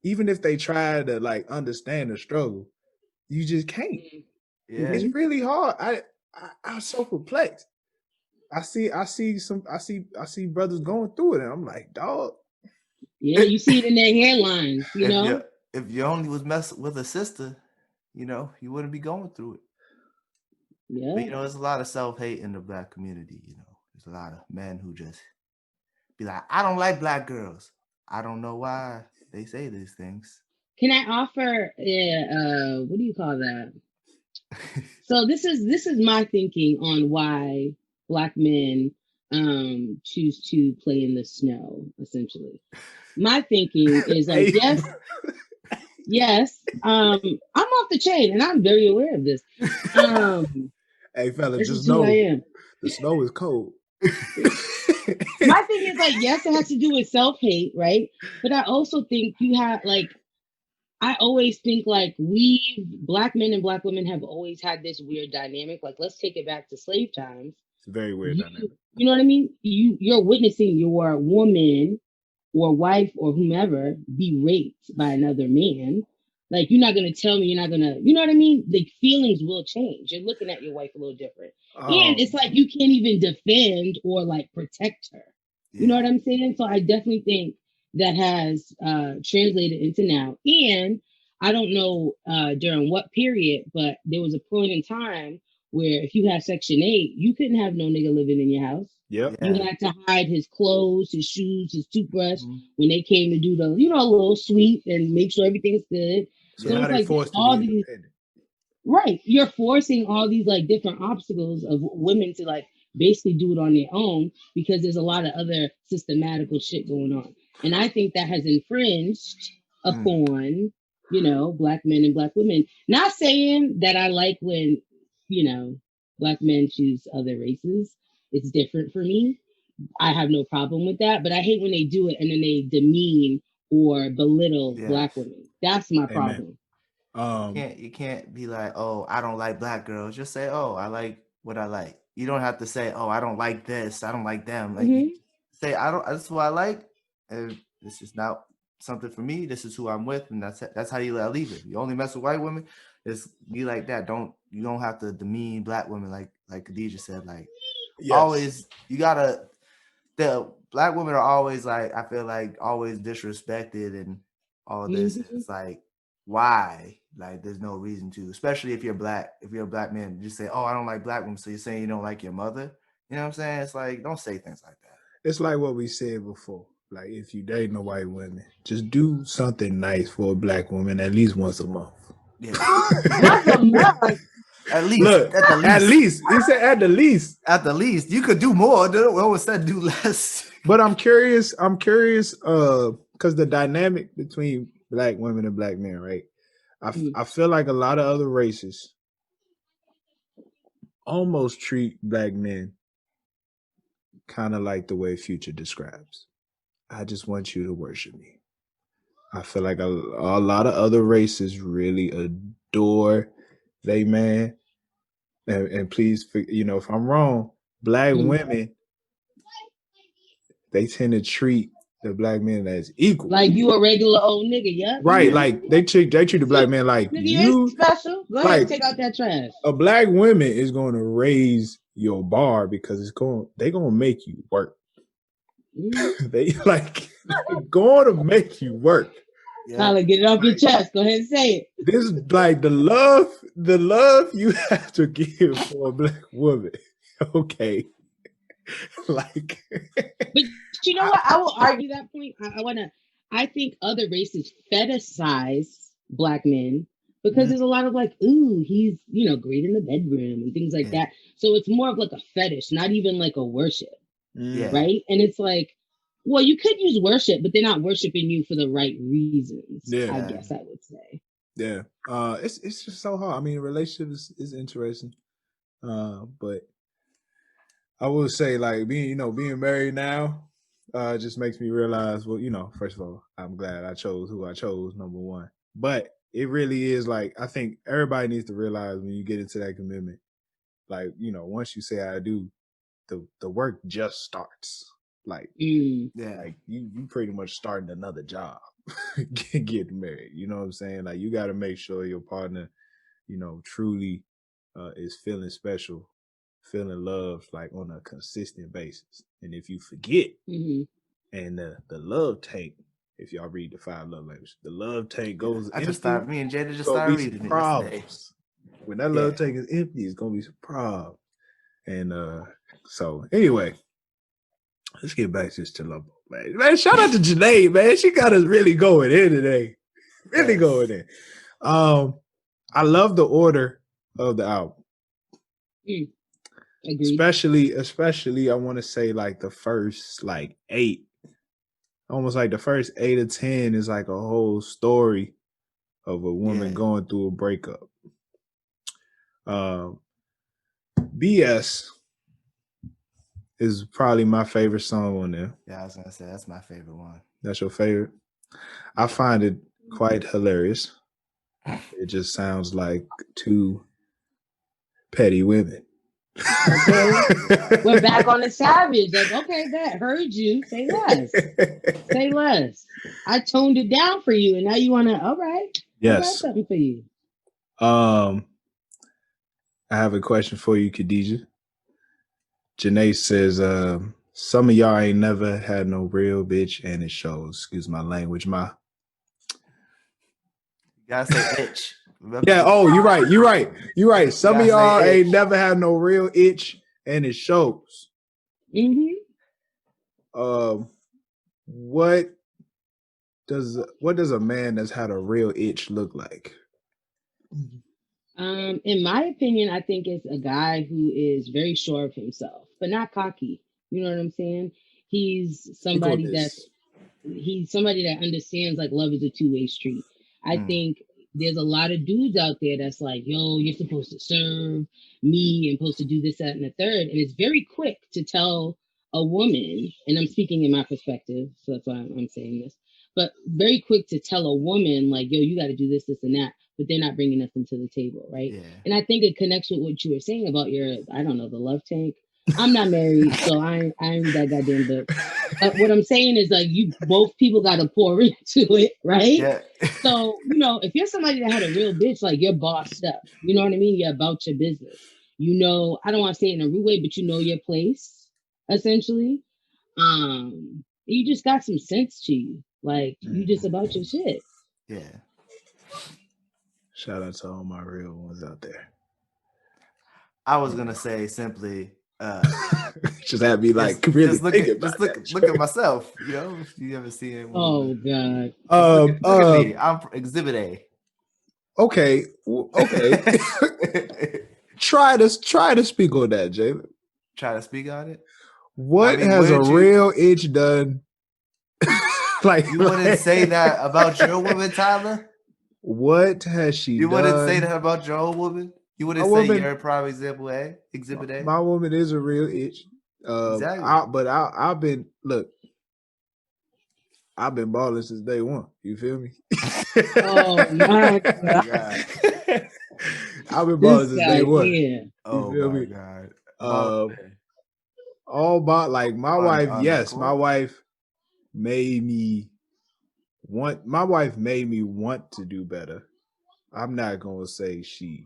even if they try to like understand the struggle, you just can't. Yeah. It's really hard. I'm so perplexed. I see brothers going through it, and I'm like, dog. Yeah, you see it in their hairlines, know. If you only was messing with a sister, you wouldn't be going through it. Yeah. But there's a lot of self-hate in the Black community. There's a lot of men who just be like, I don't like Black girls. I don't know why they say these things. Can I offer? What do you call that? So this is my thinking on why Black men choose to play in the snow. Essentially, my thinking is like, yes. I'm off the chain, and I'm very aware of this. Hey, fella, this just is who know I am. The snow is cold. My thing is like, yes, it has to do with self-hate, right? But I also think you have like. I always think like Black men and Black women have always had this weird dynamic. Like, let's take it back to slave times. It's a very weird dynamic. You know what I mean? You're witnessing your woman or wife or whomever be raped by another man. Like, you're not going to tell me you're not going to, you know what I mean? The feelings will change. You're looking at your wife a little different. And it's like, you can't even defend or like protect her. Yeah. You know what I'm saying? So I definitely think that has translated into now. And I don't know during what period, but there was a point in time where if you had Section 8, you couldn't have no nigga living in your house. Yep. You had to hide his clothes, his shoes, his toothbrush when they came to do the, a little sweep and make sure everything's good. So now they forced to be independent. Right. You're forcing all these like different obstacles of women to like basically do it on their own because there's a lot of other systematical shit going on. And I think that has infringed upon, you know, black men and black women. Not saying that I like when, you know, black men choose other races. It's different for me. I have no problem with that, but I hate when they do it and then they demean or belittle black women. That's my problem. You can't be like, oh, I don't like black girls. Just say, oh, I like what I like. You don't have to say, oh, I don't like this. I don't like them. Like you say, I don't. This is what I like, and this is not something for me. This is who I'm with, and that's how you leave it. You only mess with white women. It's be like that. You don't have to demean black women like Khadijah said. Like always, you gotta. The black women are always like, I feel like always disrespected and all of this. It's like, why? Like, there's no reason to, especially if you're black. If you're a black man, just say, oh, I don't like black women. So you're saying you don't like your mother? You know what I'm saying? It's like, don't say things like that. It's like what we said before. Like, if you dating a white woman, just do something nice for a black woman at least once a month. Yeah. Once a month. At least. Look, at least. He said at the least. At the least. You could do more. What said do less? But I'm curious, because the dynamic between black women and black men, right? I feel like a lot of other races almost treat black men kind of like the way Future describes. I just want you to worship me. I feel like a lot of other races really adore they man. And please, you know, if I'm wrong, black women, they tend to treat the black men as equal. Like you a regular old nigga, yeah? Right, like they treat the black man like nigga, you ain't special. Go ahead and take out that trash. A black woman is going to raise your bar because they're going to make you work. They're going to make you work. Tyler, get it off your chest. Go ahead and say it. This is like the love you have to give for a black woman. Okay. Like, but you know what? I will argue that point. I think other races fetishize black men because there's a lot of like, ooh, he's, you know, great in the bedroom and things like that. So it's more of like a fetish, not even like a worship. Right. And it's like, well, you could use worship, but they're not worshiping you for the right reasons. Yeah. I guess I would say. Yeah. It's just so hard. I mean, relationships is interesting. But I will say, like, being married now, just makes me realize, well, you know, first of all, I'm glad I chose who I chose, number one. But it really is like, I think everybody needs to realize when you get into that commitment, like, you know, once you say I do, the work just starts. Like, like you pretty much starting another job, getting married. You know what I'm saying? Like, you got to make sure your partner, you know, truly is feeling special, feeling loved, like on a consistent basis. And if you forget, and the love tank, if y'all read the 5 love languages, the love tank goes empty. Me and Jada just started reading it yesterday. When that love tank is empty, it's gonna be some problems. And so anyway, let's get back to this Chilombo, man. Man, shout out to Jhene, man. She got us really going in today. Really going in. I love the order of the album. Especially I want to say like the first like 8. Almost like the first 8 or 10 is like a whole story of a woman going through a breakup. BS is probably my favorite song on there. Yeah, I was gonna say that's my favorite one. That's your favorite? I find it quite hilarious. It just sounds like 2 petty women. Okay. We're back on the savage. Like, okay, that heard you. Say less. Say less. I toned it down for you, and now you wanna. All right. Yes. I got something for you. I have a question for you, Khadijah. Jhene says, some of y'all ain't never had no real bitch, and it shows. Excuse my language, ma. You gotta say itch. Yeah, oh, you're right. Some of y'all ain't never had no real itch, and it shows. What does a man that's had a real itch look like? In my opinion, I think it's a guy who is very sure of himself. but not cocky. You know what I'm saying? He's somebody that understands like love is a two-way street. I think there's a lot of dudes out there that's like, yo, you're supposed to serve me and supposed to do this, that, and the third. And it's very quick to tell a woman, and I'm speaking in my perspective, so that's why I'm saying this, but very quick to tell a woman, like, yo, you got to do this, this, and that, but they're not bringing nothing to the table, right? Yeah. And I think it connects with what you were saying about your, I don't know, the love tank. I'm not married, so I ain't that goddamn book. But what I'm saying is like you both people got to pour into it, right? Yeah. So, if you're somebody that had a real bitch, like you're bossed up, you know what I mean? You're about your business. I don't want to say it in a rude way, but you know your place, essentially. You just got some sense to you. Like you just about your shit. Yeah. Shout out to all my real ones out there. I was gonna say simply, just have me like really look at myself. If you ever see it. Oh God. Look at me. I'm Exhibit A. Okay. Try to speak on that, Jalen. Try to speak on it. What has a real itch done? Like you wouldn't say that about your woman, Tyler. What has she done? You wouldn't say that about your own woman. You wouldn't say you're a prime example A, Exhibit A. My woman is a real itch. Exactly. I've been balling since day one. You feel me? Oh my God. I've been balling since day one. Yeah. Oh my God. All about like my wife. Yes, my wife made me want to do better. I'm not gonna say she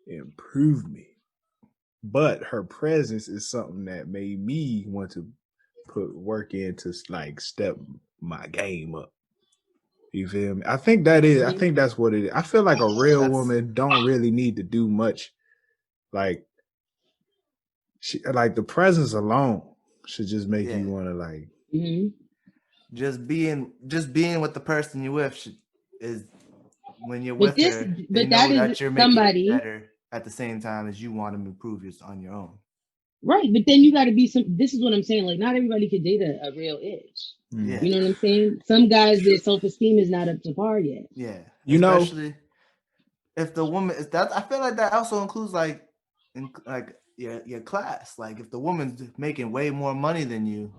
improved me, but her presence is something that made me want to put work in to like step my game up. You feel me? I think that's what it is. I feel like a real woman don't really need to do much. Like the presence alone should just make you want to like. Mm-hmm. Just being with the person you're with is when you're with her. They know that you're making it better at the same time as you want to improve on your own. Right, but then you got to be this is what I'm saying. Like, not everybody could date a real itch. Yeah. You know what I'm saying? Some guys, their self-esteem is not up to par yet. Yeah. Especially if the woman is that. I feel like that also includes your class. Like if the woman's making way more money than you,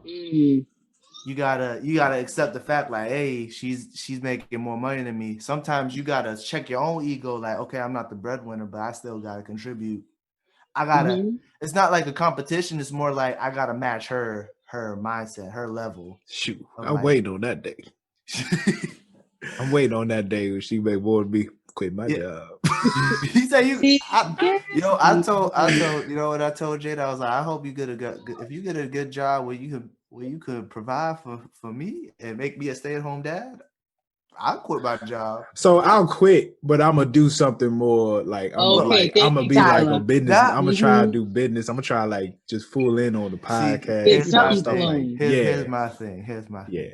you gotta accept the fact like, hey, she's making more money than me. Sometimes you gotta check your own ego. Like, okay, I'm not the breadwinner, but I still gotta contribute. I gotta. It's not like a competition. It's more like I gotta match her mindset, her level. Shoot, I'm waiting on that day. I'm waiting on that day when she may more than me quit my job. He said I told what I told Jade. I was like, I hope you get if you get a good job where you could provide for me and make me a stay-at-home dad, I'll quit my job. So I'll quit, but I'm gonna do something more like I'm gonna be Tyler. like a business. I'm gonna try to do business. I'm gonna try like just fool in on the podcast and stuff like. Here's my thing. Yeah.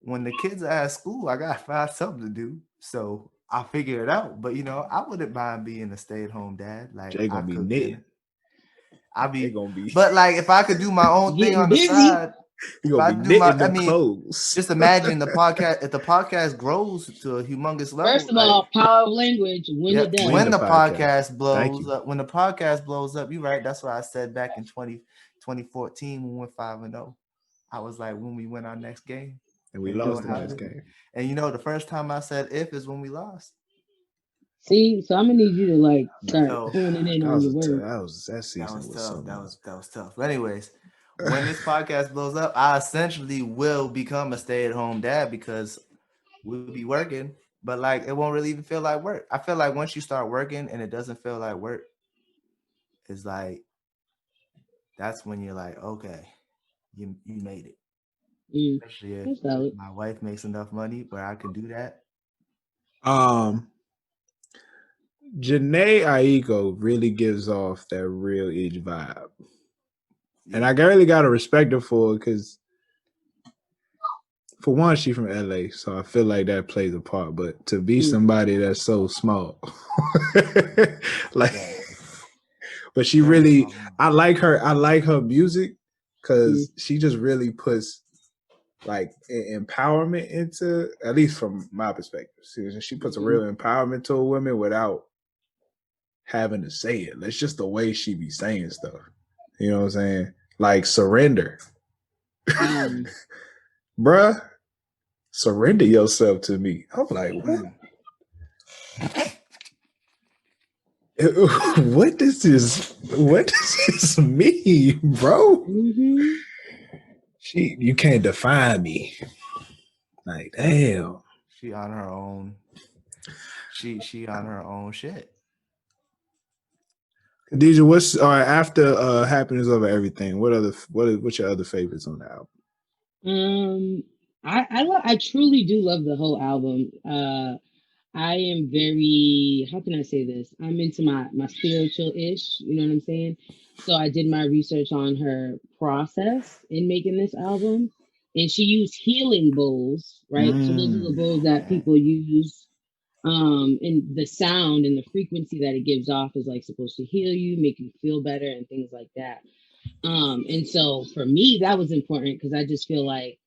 When the kids are at school, I gotta find something to do. So I'll figure it out. But I wouldn't mind being a stay-at-home dad. Like Jay gonna be knitting. But like if I could do my own thing on the side. Clothes. Just imagine the podcast. If the podcast grows to a humongous level, first of all, power of language. When the podcast blows up, when the podcast blows up, you're right. That's what I said back in 2014 when we went 5-0. I was like, when we win our next game, and we lost the next game. And the first time I said "if" is when we lost. See, so I'm gonna need you to like start pulling in on your word. That was tough. But anyways. When this podcast blows up, I essentially will become a stay-at-home dad because we'll be working, but like it won't really even feel like work. I feel like once you start working and it doesn't feel like work, it's like that's when you're like, okay, you made it. Especially if my wife makes enough money where I can do that. Jhene Aiko really gives off that real itch vibe. And I really gotta respect her for it because, for one, she's from LA, so I feel like that plays a part. But to be somebody that's so small, like, But she Very really, strong. I like her music because she just really puts like empowerment into, at least from my perspective. She puts a real empowerment to a woman without having to say it. It's just the way she be saying stuff. You know what I'm saying? Like surrender. Bruh, surrender yourself to me. I'm like, what? What does this mean, bro? You can't define me. Like, damn. She on her own. She on her own shit. Khadijah, what's all right after Happiness Over Everything? What's your other favorites on the album? I truly do love the whole album. I am very, how can I say this? I'm into my spiritual ish, you know what I'm saying? So I did my research on her process in making this album. And she used healing bowls, right? So those are the bowls that people use. And the sound and the frequency that it gives off is like supposed to heal you, make you feel better, and things like that. And so for me, that was important because I just feel like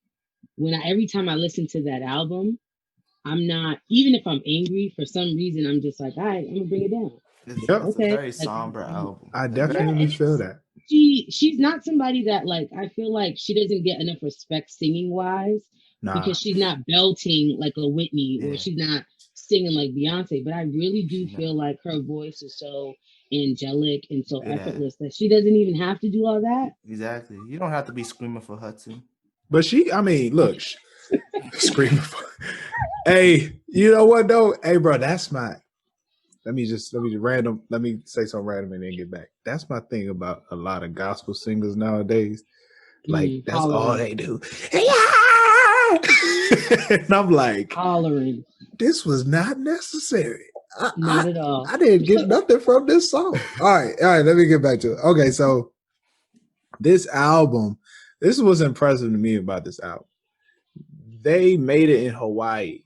every time I listen to that album, I'm not, even if I'm angry, for some reason, I'm just like, all right, I'm gonna bring it down. It's a very Like, somber album. I definitely feel that. She's not somebody that, like, I feel like she doesn't get enough respect singing wise because she's not belting like a Whitney or she's not singing like Beyonce. But I really do feel like her voice is so angelic and so effortless that she doesn't even have to do all that. Exactly. You don't have to be screaming for Hudson. But look, screaming for. Hey, you know what though? Hey, bro, that's my. Let me say something random and then get back. That's my thing about a lot of gospel singers nowadays. Like that's all they do. And I'm like, hollering. This was not necessary. Not at all. I didn't get nothing from this song. All right. Let me get back to it. Okay, so this album, this is what's impressive to me about this album. They made it in Hawaii.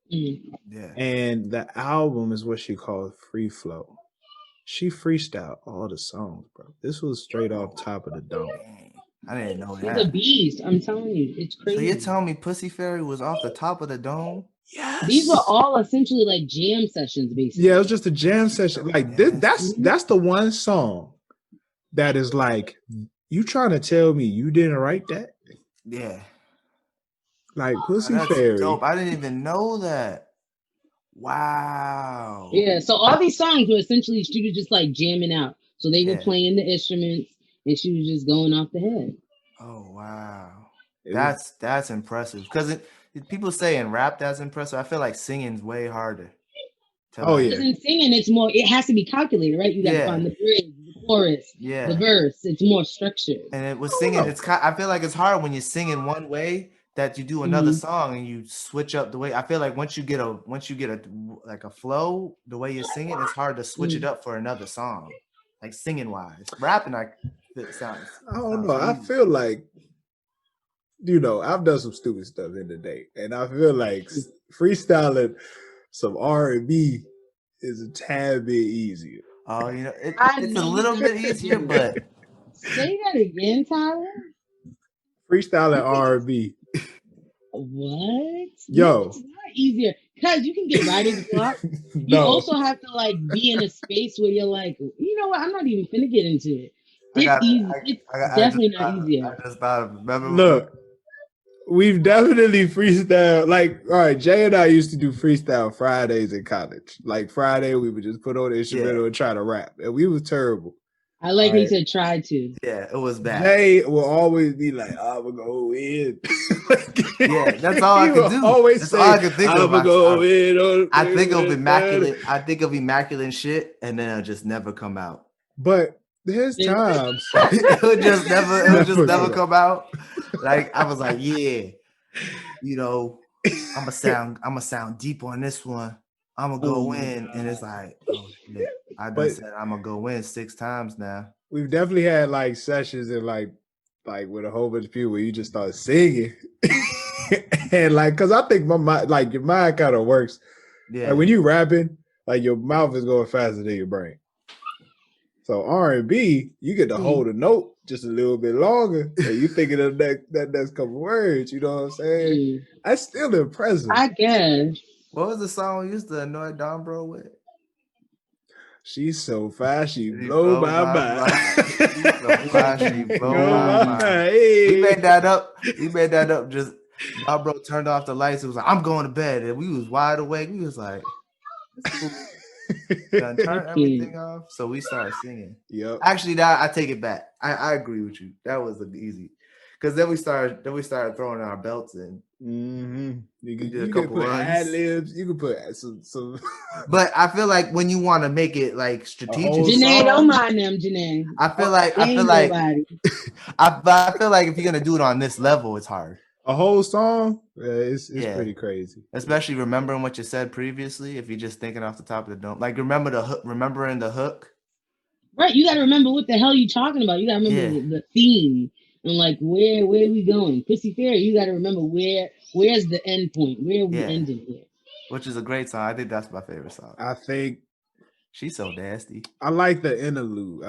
Yeah. And the album is what she calls free flow. She freestyled all the songs, bro. This was straight off top of the dome. I didn't know that. She's a beast. I'm telling you, it's crazy. So you're telling me Pussy Fairy was off the top of the dome? Yes. These were all essentially like jam sessions, basically. Yeah, it was just a jam session. Like that's the one song that is like, you trying to tell me you didn't write that? Yeah. Like Pussy Fairy. Dope. I didn't even know that. Wow. Yeah, so all these songs were essentially she was just like jamming out. So they were playing the instruments and she was just going off the head. Oh wow. That's impressive. Because people say in rap that's impressive. I feel like singing's way harder. Because in singing it's more, it has to be calculated, right? You gotta find the bridge, the chorus, the verse. It's more structured. And with singing, I feel like it's hard when you're singing one way that you do another song and you switch up the way. I feel like once you get a like a flow, the way you're singing, it's hard to switch it up for another song, like singing wise. Rapping, it sounds. I don't know. I feel like, I've done some stupid stuff in the day, and I feel like freestyling some R&B is a tad bit easier. Oh, it's a little bit easier, but say that again, Tyler. Freestyling R&B. What? Yo, no, it's not easier because you can get right in the clock. You also have to like be in a space where you're like, you know what? I'm not even finna get into it. It's definitely not easier. I just thought, remember. Look, we've definitely freestyle. Like, all right, Jay and I used to do freestyle Fridays in college. Like Friday, we would just put on the instrumental and try to rap, and we was terrible. I like how you said try to. Yeah, it was bad. Jay will always be like, I'm going to go in. Yeah, that's all I can do. Always that's say, all I can think of. I think of immaculate. I think of immaculate shit, and then it'll just never come out. But there's times it would just never come out. Like I was like, yeah, I'm gonna sound deep on this one. I'm gonna go in, and it's like, oh shit. I just said I'm gonna go in 6 times now. We've definitely had like sessions and like with a whole bunch of people where you just start singing. And like, cause I think my mind, like your mind kind of works. Yeah. Like when you rapping, like your mouth is going faster than your brain. So R&B, you get to hold a note just a little bit longer, and you thinking of that next couple words. You know what I'm saying? That's still impressive. I guess. What was the song we used to annoy Don Bro with? She's so fast, she blow my mind. She's so fast, she blow my mind. Hey. We made that up. Just Don Bro turned off the lights. It was like, I'm going to bed, and we was wide awake. We was like, done turn everything off. So we started singing. Yep. Actually, that I take it back. I agree with you. That was easy. Because then we started throwing our belts in. Mm-hmm. You could put ad libs. You could put some. But I feel like when you want to make it like strategic, Jhene, don't mind them, Jhene. I feel like if you're gonna do it on this level, it's hard. A whole song, it's pretty crazy. Especially remembering what you said previously. If you're just thinking off the top of the dome, like remembering the hook. Right, you got to remember what the hell you talking about. You got to remember the theme and like where we going. Pussy Fairy, you got to remember where's the end point. Where are we ending here? Which is a great song. I think that's my favorite song. I think she's so nasty. I like the interlude.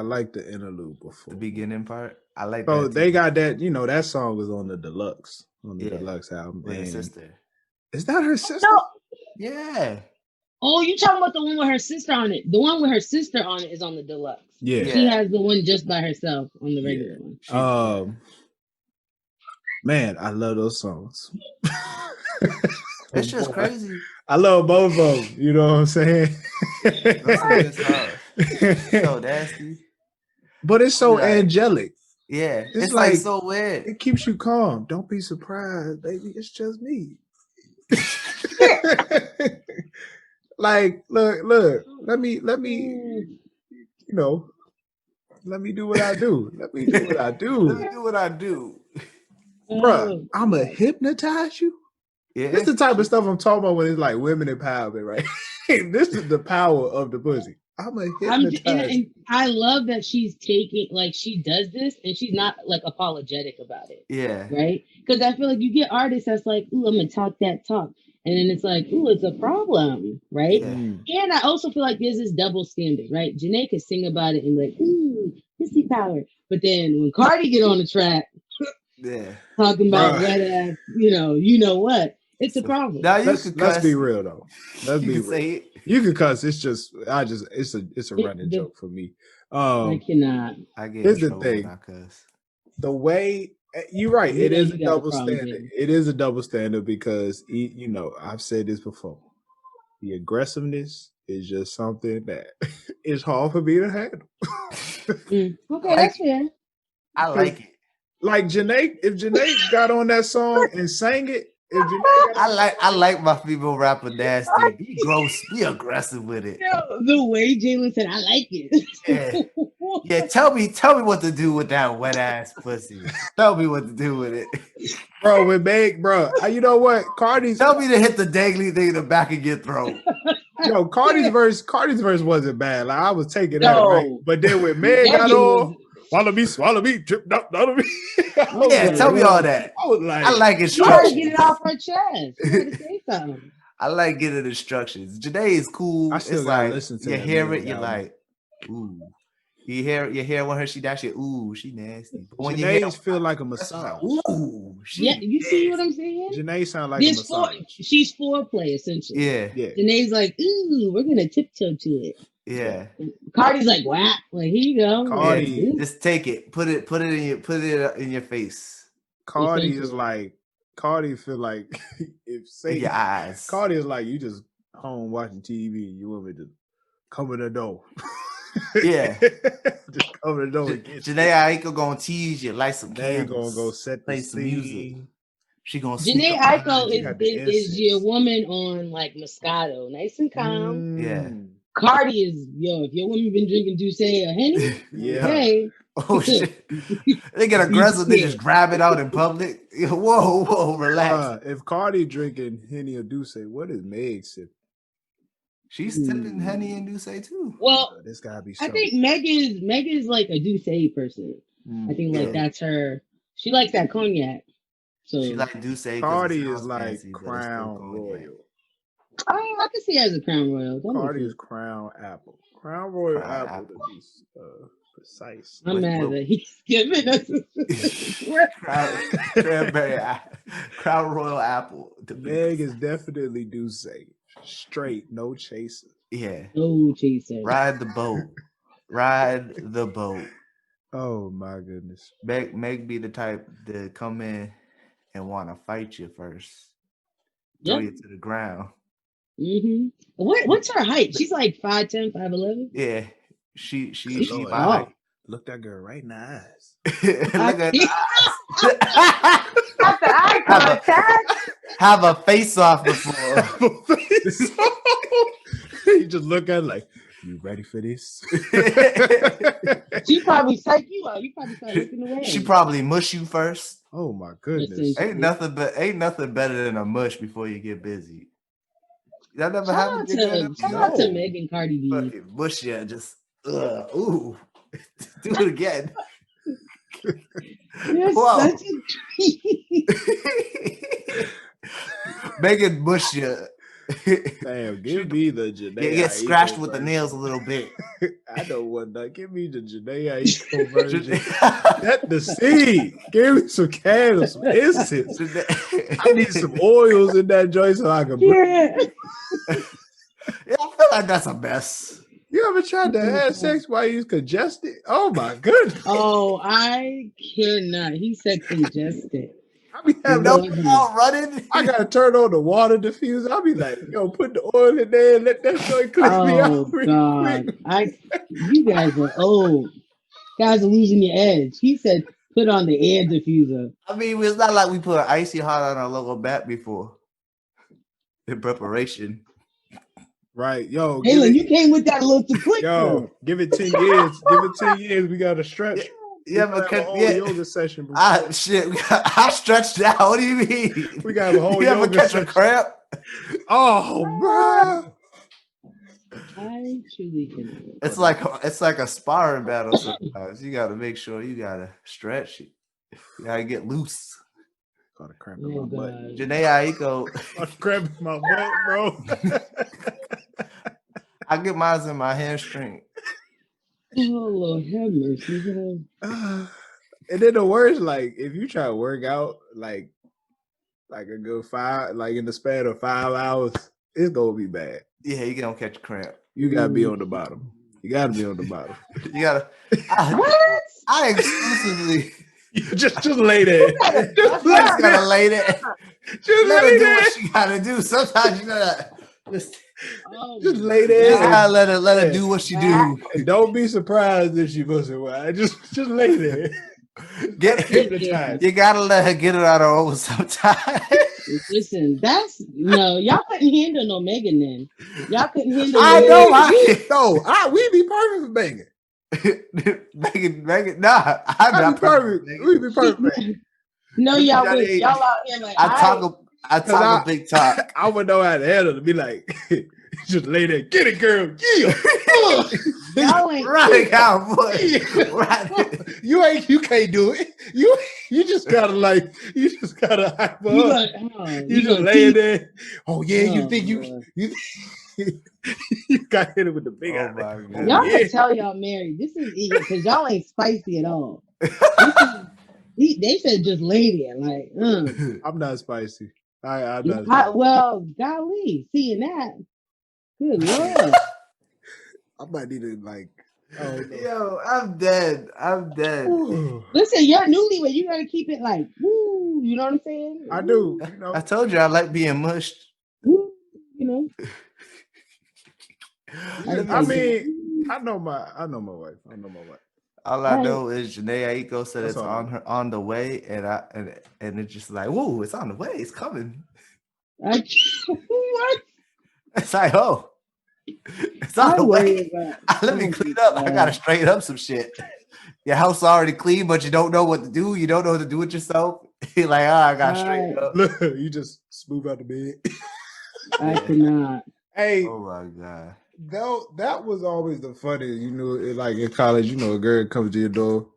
Before the beginning part. I like. So they got that. You know that song was on the deluxe deluxe album. With her sister. Is that her sister? No. Yeah. Oh, you talking about the one with her sister on it? The one with her sister on it is on the deluxe. Yeah. She has the one just by herself on the regular one. Man, I love those songs. It's just crazy. I love both of them. You know what I'm saying? So nasty. But it's so angelic. Yeah. It's like so weird. It keeps you calm. Don't be surprised, baby. It's just me. Like, look. Let me, let me do what I do. Let me do what I do. Bruh, I'ma hypnotize you. Yeah. This is the type of stuff I'm talking about when it's like women empowerment, right? This is the power of the pussy. I'ma hypnotize and I love that she's taking, like, she does this and she's not like apologetic about it. Yeah. Right? Because I feel like you get artists that's like, ooh, I'm gonna talk that talk. And then it's like, ooh, it's a problem, right? Yeah. And I also feel like there's this double standard, right? Jhene could sing about it and like, ooh, pussy power. But then when Cardi get on the track, talking about wet ass, you know what? It's a problem. Now let's be real though. Let's be real. You can cuss. It's just it's a running joke for me. I cannot. Here's the thing. The way you're right, it is a double standard. It is a double standard because I've said this before. The aggressiveness is just something that is hard for me to handle. Okay, that's fair. I like it. Like Jhene, if Jhene got on that song and sang it, I like my female rapper nasty. Be gross, be aggressive with it. The way Jalen said, I like it. Yeah. Tell me what to do with that wet ass pussy. Tell me what to do with it, bro. You know what? Tell me to hit the dangly thing in the back of your throat. Yo, Cardi's verse wasn't bad. Like I was taking that, right? But then when Meg got on. Swallow me, drip, me. Tell me all that. I like instructions. You gotta get it off her chest. You gotta say something. I like getting instructions. Jhene is cool. I still gotta listen to you hear it, you're like, ooh. You hear when she that shit, ooh, she nasty. But when Jhene feel like a massage. Ooh, you see what I'm saying? Jhene sound like a massage. She's foreplay essentially. Yeah. Jhene's like, ooh, we're gonna tiptoe to it. Yeah. Cardi's like, wow, like here you go. Cardi, just take it. Put it in your face. Cardi feel like if say your eyes. Cardi is like you just home watching TV and you want me to come in the door. Yeah. Just come in the door. Jhene Aiko gonna tease you, light some candles. Gonna go play some music. She gonna Jhene Aiko is your woman on like Moscato, nice and calm. Yeah. Cardi is, if your woman been drinking Douce or Henny, hey. Oh shit. They get aggressive, they just grab it out in public. Whoa, relax. If Cardi drinking Henny or Douce, what is Meg sipping? She's sipping Henny and Douce too. Well, this gotta be I think Meg is like a Douce person. I think like that's her. She likes that cognac. So she like Douce. Cardi is like Crown Royal. Oh, I can see her as a Crown Royal. That makes Cardi is sense. Crown Apple. Crown Royal Crown Apple apple. to be precise. I'm mad that he's giving us. Crown Royal apple. Meg is definitely do say straight, no chaser. Yeah. No chaser. Ride the boat. Ride the boat. Oh my goodness. Meg be the type to come in and want to fight you first. Throw you to the ground. Mm-hmm. What's her height? She's like 5'10", 5'11". Yeah. She Lord, my height. Look that girl right in the eyes. Look at the Got the eye contact. have a face off before. You just look at it like, you ready for this? She probably psych you out. You probably start looking away. She probably mush you first. Oh my goodness. Listen, Ain't nothing better than a mush before you get busy. That never Shout happened. out to Meg and Cardi B. Fucking mush you, just ooh. Do it again. You're Whoa. such a Megan mush you. Damn, give me the Jhene Get scratched Aiko with the version. nails a little bit. I know what not. Give me the Jhene Aiko version. Set the seed. Give me some candles, some incense. I need some oils in that joint so I can breathe. Yeah, I feel like that's a mess. You ever tried to have sex while you congested? Oh my goodness. Oh, I cannot. He said congested. I be having Running. I gotta turn on the water diffuser. I'll be like, yo, put the oil in there and let that joint clean me out. God. You guys are old. Guys are losing your edge. He said put on the air diffuser. I mean, it's not like we put an icy hot on our local bat before in preparation. Right, yo. Halen, you came with that little too quick. Yo, give it 10 years. Give it 10 years. We got to stretch. Yeah, but a whole yoga session. I stretched out. What do you mean? We got a whole you yoga ever catch session. a cramp? Oh, bro. I truly can. It's like a sparring battle sometimes. You got to make sure you got to stretch. You got to get loose. Got a cramp in my butt. Jhene Aiko. Got a cramp in my butt, bro. I get mine in my hamstring. Oh, Lord, have mercy. And then the worst, like, if you try to work out, like a good 5, like in the span of 5 hours, it's gonna be bad. Yeah, you gonna catch a cramp. You gotta be on the bottom. You gotta be on the bottom. You gotta. I exclusively. just lay there. Just gotta lay there. Just let lay her do there. what she gotta do. Sometimes you gotta just lay there. You gotta let her do what she do. And don't be surprised if she wasn't wild. Just lay there. You gotta let her get it on her own sometimes. Listen, y'all couldn't handle no Megan then. Y'all couldn't handle. I know. We be perfect for Megan. Megan, nah, I'm not perfect. We be perfect. No, y'all would. Y'all out here like I talk a big talk. I would know how to handle it. Be like, just lay there, get it, girl. Yeah. Y'all ain't right, cowboy. Right. You can't do it. You just gotta hype up. You just lay there. Oh yeah, you think you got hit with the big eye. Y'all can tell y'all married. This is easy because y'all ain't spicy at all. They said just lay there, like. I'm not spicy. I'm not. Well, golly, seeing that. Good Lord. I might need to like. Oh, no. Yo, I'm dead. Listen, you're newlywed. You gotta keep it like, woo. You know what I'm saying? I do. You know? I told you I like being mushed. Woo, you know. I mean, I know my wife. All I know is Jhene Aiko said it's on the way, and it's just like, whoa, it's on the way, it's coming. What? It's like, oh, it's on the way. Let me clean up. I gotta straighten up some shit. Your house already clean, but you don't know what to do. You don't know what to do with yourself. You're like, I gotta straighten up. Look, you just smooth out the bed. I cannot. Hey, oh my god. Though that was always the funniest, like in college, a girl comes to your door.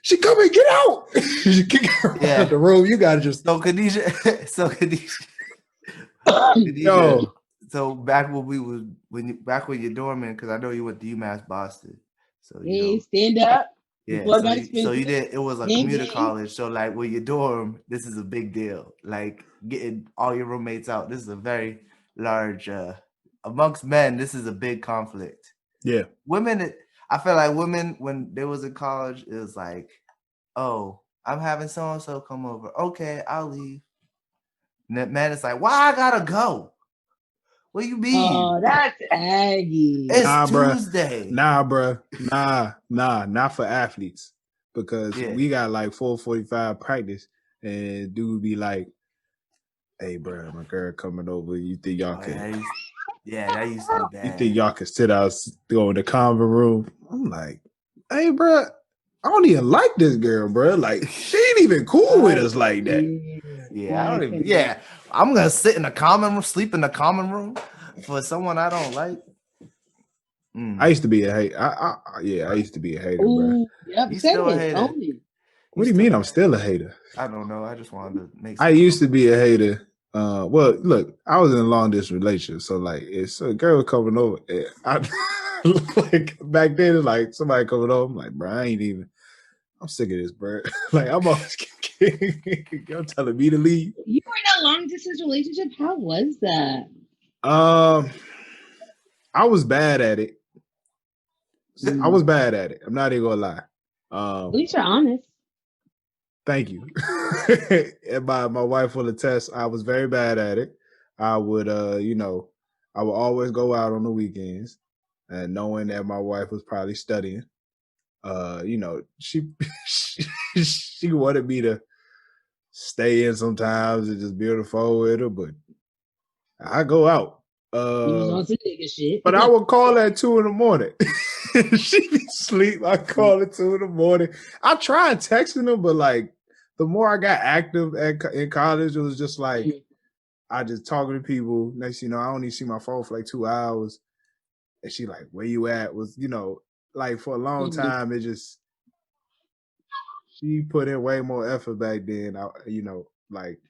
She come and get out. You kick her out of the room. You gotta just Khadijah. Yo, So back when we was back when you're dorming, because I know you went to UMass Boston. So Hey, stand up. yeah. Before I So got so you expensive. did. It was a Gang, commuter gang. college. So like when you dorm, this is a big deal. Like getting all your roommates out. This is a very large. Amongst men, this is a big conflict. Yeah. Women, I feel like women when they was in college, it was like, oh, I'm having so and so come over. Okay, I'll leave. Man, it's like, why I gotta go? What do you mean? Oh, that's Aggie. It's Nah, Tuesday. Bruh. Nah, not for athletes. Because Yeah. we got like 4:45 practice, and dude be like, "Hey, bro, my girl coming over. You think y'all can? That used to be You bad. think y'all can sit out, go in the conference room?" I'm like, "Hey, bro, I don't even like this girl, bro. Like, she ain't even cool with us like that." Yeah, I don't even. Yeah, I'm gonna sit in the common room, sleep in the common room for someone I don't like. I used to be a hater. I used to be a hater, bro. Ooh, yep, You say still a it. hater? Own it. What do you mean I'm still a hater? I don't know. I just wanted to make. I used to be a hater. Well, look, I was in a long distance relationship, so like, it's a girl coming over. I like back then, it's like somebody coming over. I'm like, bro, I'm sick of this, bro. Like, I'm always you're telling me to leave. You were in a long distance relationship? How was that? I was bad at it. I was bad at it. I'm not even gonna lie. At least you're honest. Thank you. And my wife will attest, I was very bad at it. I would I would always go out on the weekends, and knowing that my wife was probably studying. She she wanted me to stay in sometimes and just be on the phone with her, but I go out. You was on some nigga shit. But I would call at 2 a.m. She be asleep. I call at 2 a.m. I tried texting her, but like the more I got active in college, it was just like I just talking to people. Next, I don't even see my phone for like 2 hours, and she like, "Where you at?" Was like for a long time. It just she put in way more effort back then. Like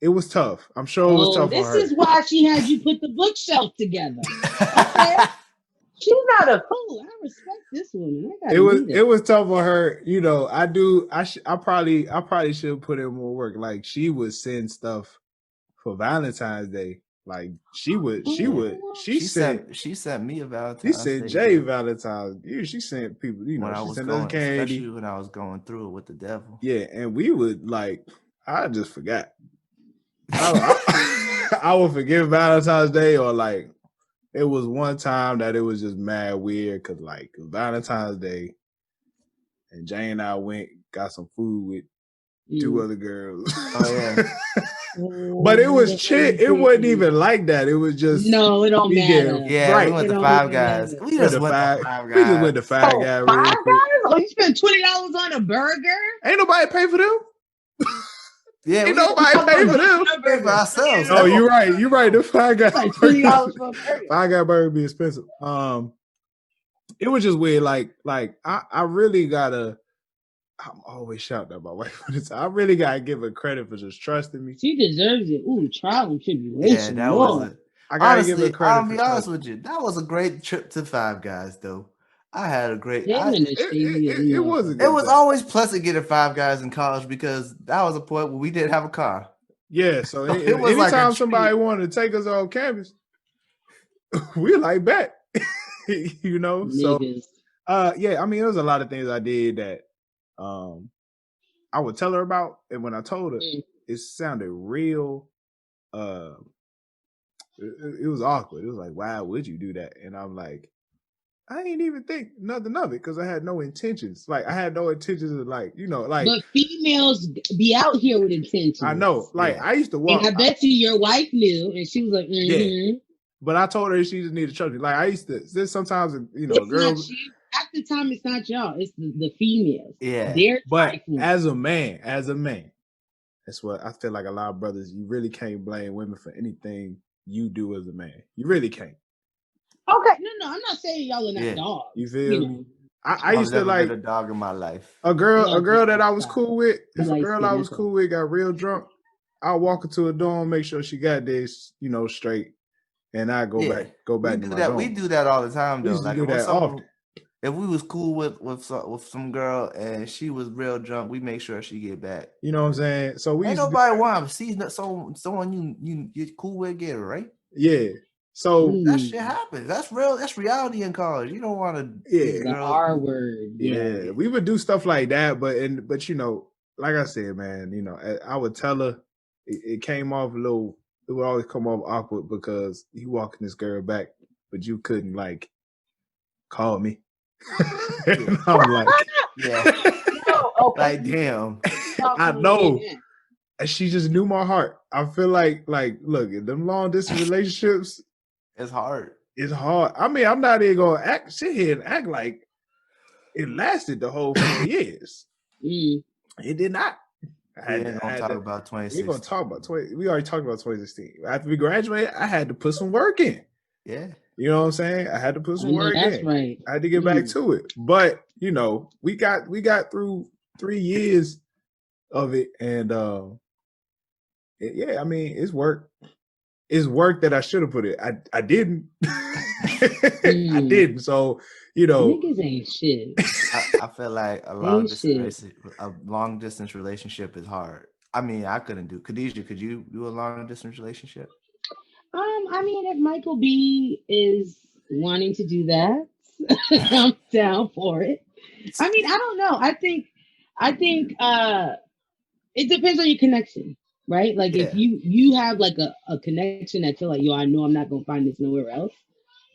it was tough. I'm sure it was tough on her. This is why she had you put the bookshelf together. Okay. She's not a fool. I respect this woman. It was tough on her. I probably should put in more work. Like she would send stuff for Valentine's Day. Like she sent me a Valentine's. She sent Jay Valentine's. She sent people. When she sent us candy, especially when I was going through it with the devil. Yeah, and we would like. I just forgot. I would forget Valentine's Day, or like it was one time that it was just mad weird because like Valentine's Day, and Jane and I got some food with 2 other girls. Oh yeah. But it was chill. It wasn't even like that. It was just no, it don't matter. Yeah, right. We went to Five Guys. We just went to Five Guys. We just went to Five Guys. Five Guys? Oh, you spent $20 on a burger? Ain't nobody pay for them. Yeah, ain't nobody pay for them. We pay for ourselves. Oh, you're right. You're right. The Five Guys. Like $20 for a burger. Five Guys burger be expensive. It was just weird. Like I really gotta. I'm always shouting at my wife for this. I really gotta give her credit for just trusting me. She deserves it. Ooh, trial and tribulation. Yeah, that was it. I gotta give her credit. I'll be honest with you. That was a great trip to Five Guys, though. I had a great. It wasn't. It was always pleasant getting Five Guys in college because that was a point where we didn't have a car. Yeah, so it was anytime like somebody wanted to take us on campus, we like bet. Niggas. So yeah, I mean, there was a lot of things I did that I would tell her about, and when I told her, it sounded real. It was awkward. It was like, why would you do that? And I'm like, I ain't even think nothing of it because I had no intentions. Like I had no intentions of like. But females be out here with intentions. I know. Like I used to walk. And I bet you your wife knew, and she was like, yeah. But I told her she just needed to trust me. Like I used to. There's sometimes girls. Half the time it's not y'all. It's the females. Yeah. But as a man, that's what I feel like. A lot of brothers, you really can't blame women for anything you do as a man. You really can't. Okay, no, I'm not saying y'all are not dogs. You feel me? I used to like a dog in my life. A girl that I was cool with. If a girl I was cool with got real drunk, I'll walk into a dorm, make sure she got this, straight, and I go back to my dorm. We do that all the time, We though. used to Like do that often. if we was cool with some girl and she was real drunk, we make sure she get back. You know what I'm saying? So we ain't used nobody want to see someone you're cool with get her, right? Yeah. So that shit happens. That's real. That's reality in college. You don't want to. Yeah. The R word. Yeah. We would do stuff like that, but like I said, man, I would tell her it came off a little. It would always come off awkward because you walking this girl back, but you couldn't like call me. And I'm like, like damn. I know. And she just knew my heart. I feel like look, them long distance relationships, it's hard. It's hard. I mean, I'm not even gonna sit here and act like it lasted the whole 4 years. It did not. We ain't gonna talk about 2016. We're gonna talk about 20. We already talked about 2016. After we graduated, I had to put some work in. Yeah. You know what I'm saying? I had to put some work in. That's right. I had to get back to it. But we got through 3 years of it, and I mean, it's work. It's work that I should have put it. I didn't. I didn't. So niggas ain't shit. I feel like a long distance relationship is hard. I mean, I couldn't do. Khadijah, could you do a long distance relationship? I mean, if Michael B is wanting to do that, I'm down for it. I mean, I don't know. I think it depends on your connection, right? Like if you have like a connection that you're like, yo, I know I'm not gonna find this nowhere else,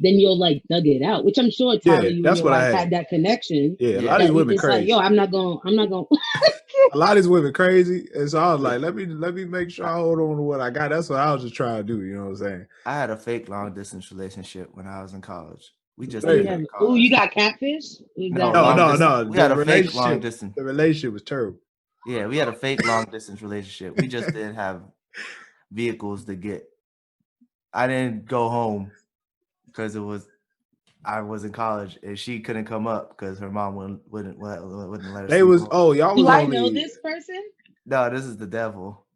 then you'll like thug it out. Which I'm sure Tyler, you and your wife had that connection. Yeah, a lot of these women crazy. Like, yo, I'm not gonna. A lot of these women crazy, and so I was like, let me make sure I hold on to what I got. That's what I was just trying to do. You know what I'm saying? I had a fake long distance relationship when I was in college. We just you got catfish? No. We had a fake long distance. The relationship was terrible. Yeah, we had a fake long distance relationship. We just didn't have vehicles to get. I didn't go home because I was in college and she couldn't come up because her mom wouldn't let her. They was y'all was. Do I know this person? No, this is the devil.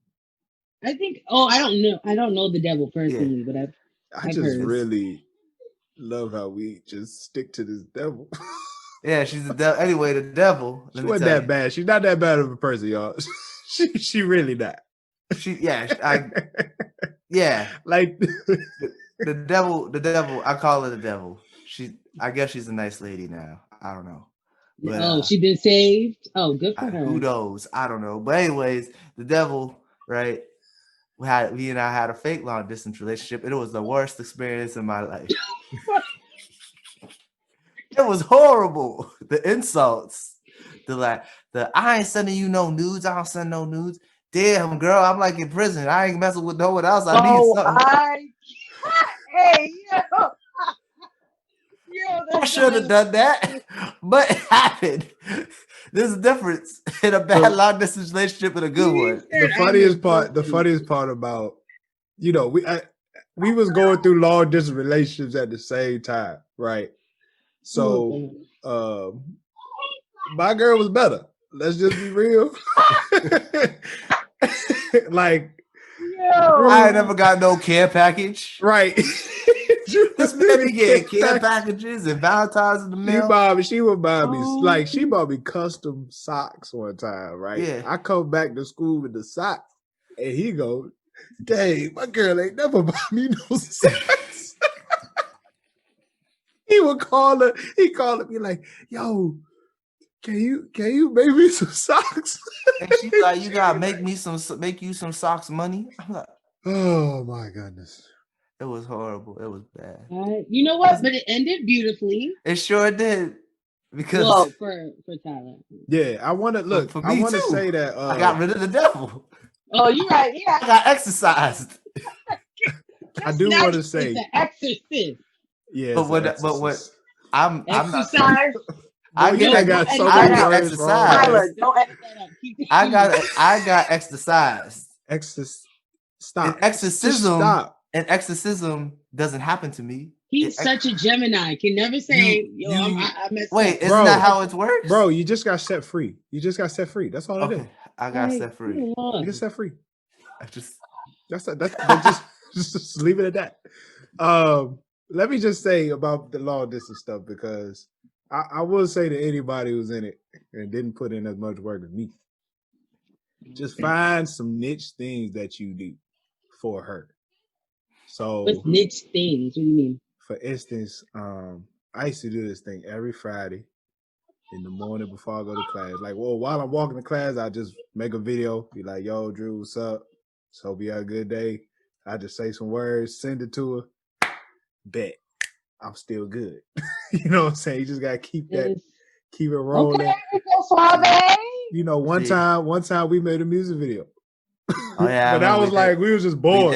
I think. Oh, I don't know. I don't know the devil personally, but I just really love how we just stick to this devil. Yeah, she's the devil. Anyway, the devil. She wasn't that bad. She's not that bad of a person, y'all. She really not. Like the devil. I call her the devil. I guess she's a nice lady now. I don't know. But, she been saved. Oh, good for her. Who knows? I don't know. But anyways, the devil, right? We and I had a fake long distance relationship, and it was the worst experience in my life. It was horrible. The insults, the I ain't sending you no nudes. I don't send no nudes. Damn, girl, I'm like in prison. I ain't messing with no one else. I need something. Hey, I should have done that, but it happened. There's a difference in a bad long distance relationship and a good one. The funniest part about, we was going through long distance relationships at the same time, right? So, my girl was better. Let's just be real. Like, I ain't never got no care package. Right. This baby getting care packages and Valentine's in the mail. She would buy me she bought me custom socks one time, right? Yeah. I come back to school with the socks, and he goes, "Dang, my girl ain't never bought me no socks." He would call her. He called me like, "Yo, can you make me some socks?" And she's like, "You gotta make you some socks money." I'm like, "Oh my goodness." It was horrible. It was bad. You know what? But it ended beautifully. It sure did. Because for Tyler. Yeah, I want to say that I got rid of the devil. Oh, you're right. Yeah, I got exercised. I do want to say it's the exorcist. Yeah, but what I'm exercise. I'm not. I got exercised. Tyler, don't I got exercised. Stop. And exorcism doesn't happen to me. He's such a Gemini. Can never say, I messed wait, up. Isn't that how it works? Bro, you just got set free. That's all it is. I got set free. You get set free. just leave it at that. Let me just say about the long distance stuff, because I will say to anybody who's in it and didn't put in as much work as me, just find some niche things that you do for her. So What's niche things? What do you mean? for instance, I used to do this thing every Friday in the morning before I go to class. Like, well, while I'm walking to class, I just make a video, be like, yo, Drew, what's up? So hope you had a good day. I just say some words, send it to her. Bet I'm still good. You know what I'm saying? You just gotta keep it rolling. Okay, Suave. You know, one time we made a music video. Oh yeah, but that was like we was just bored.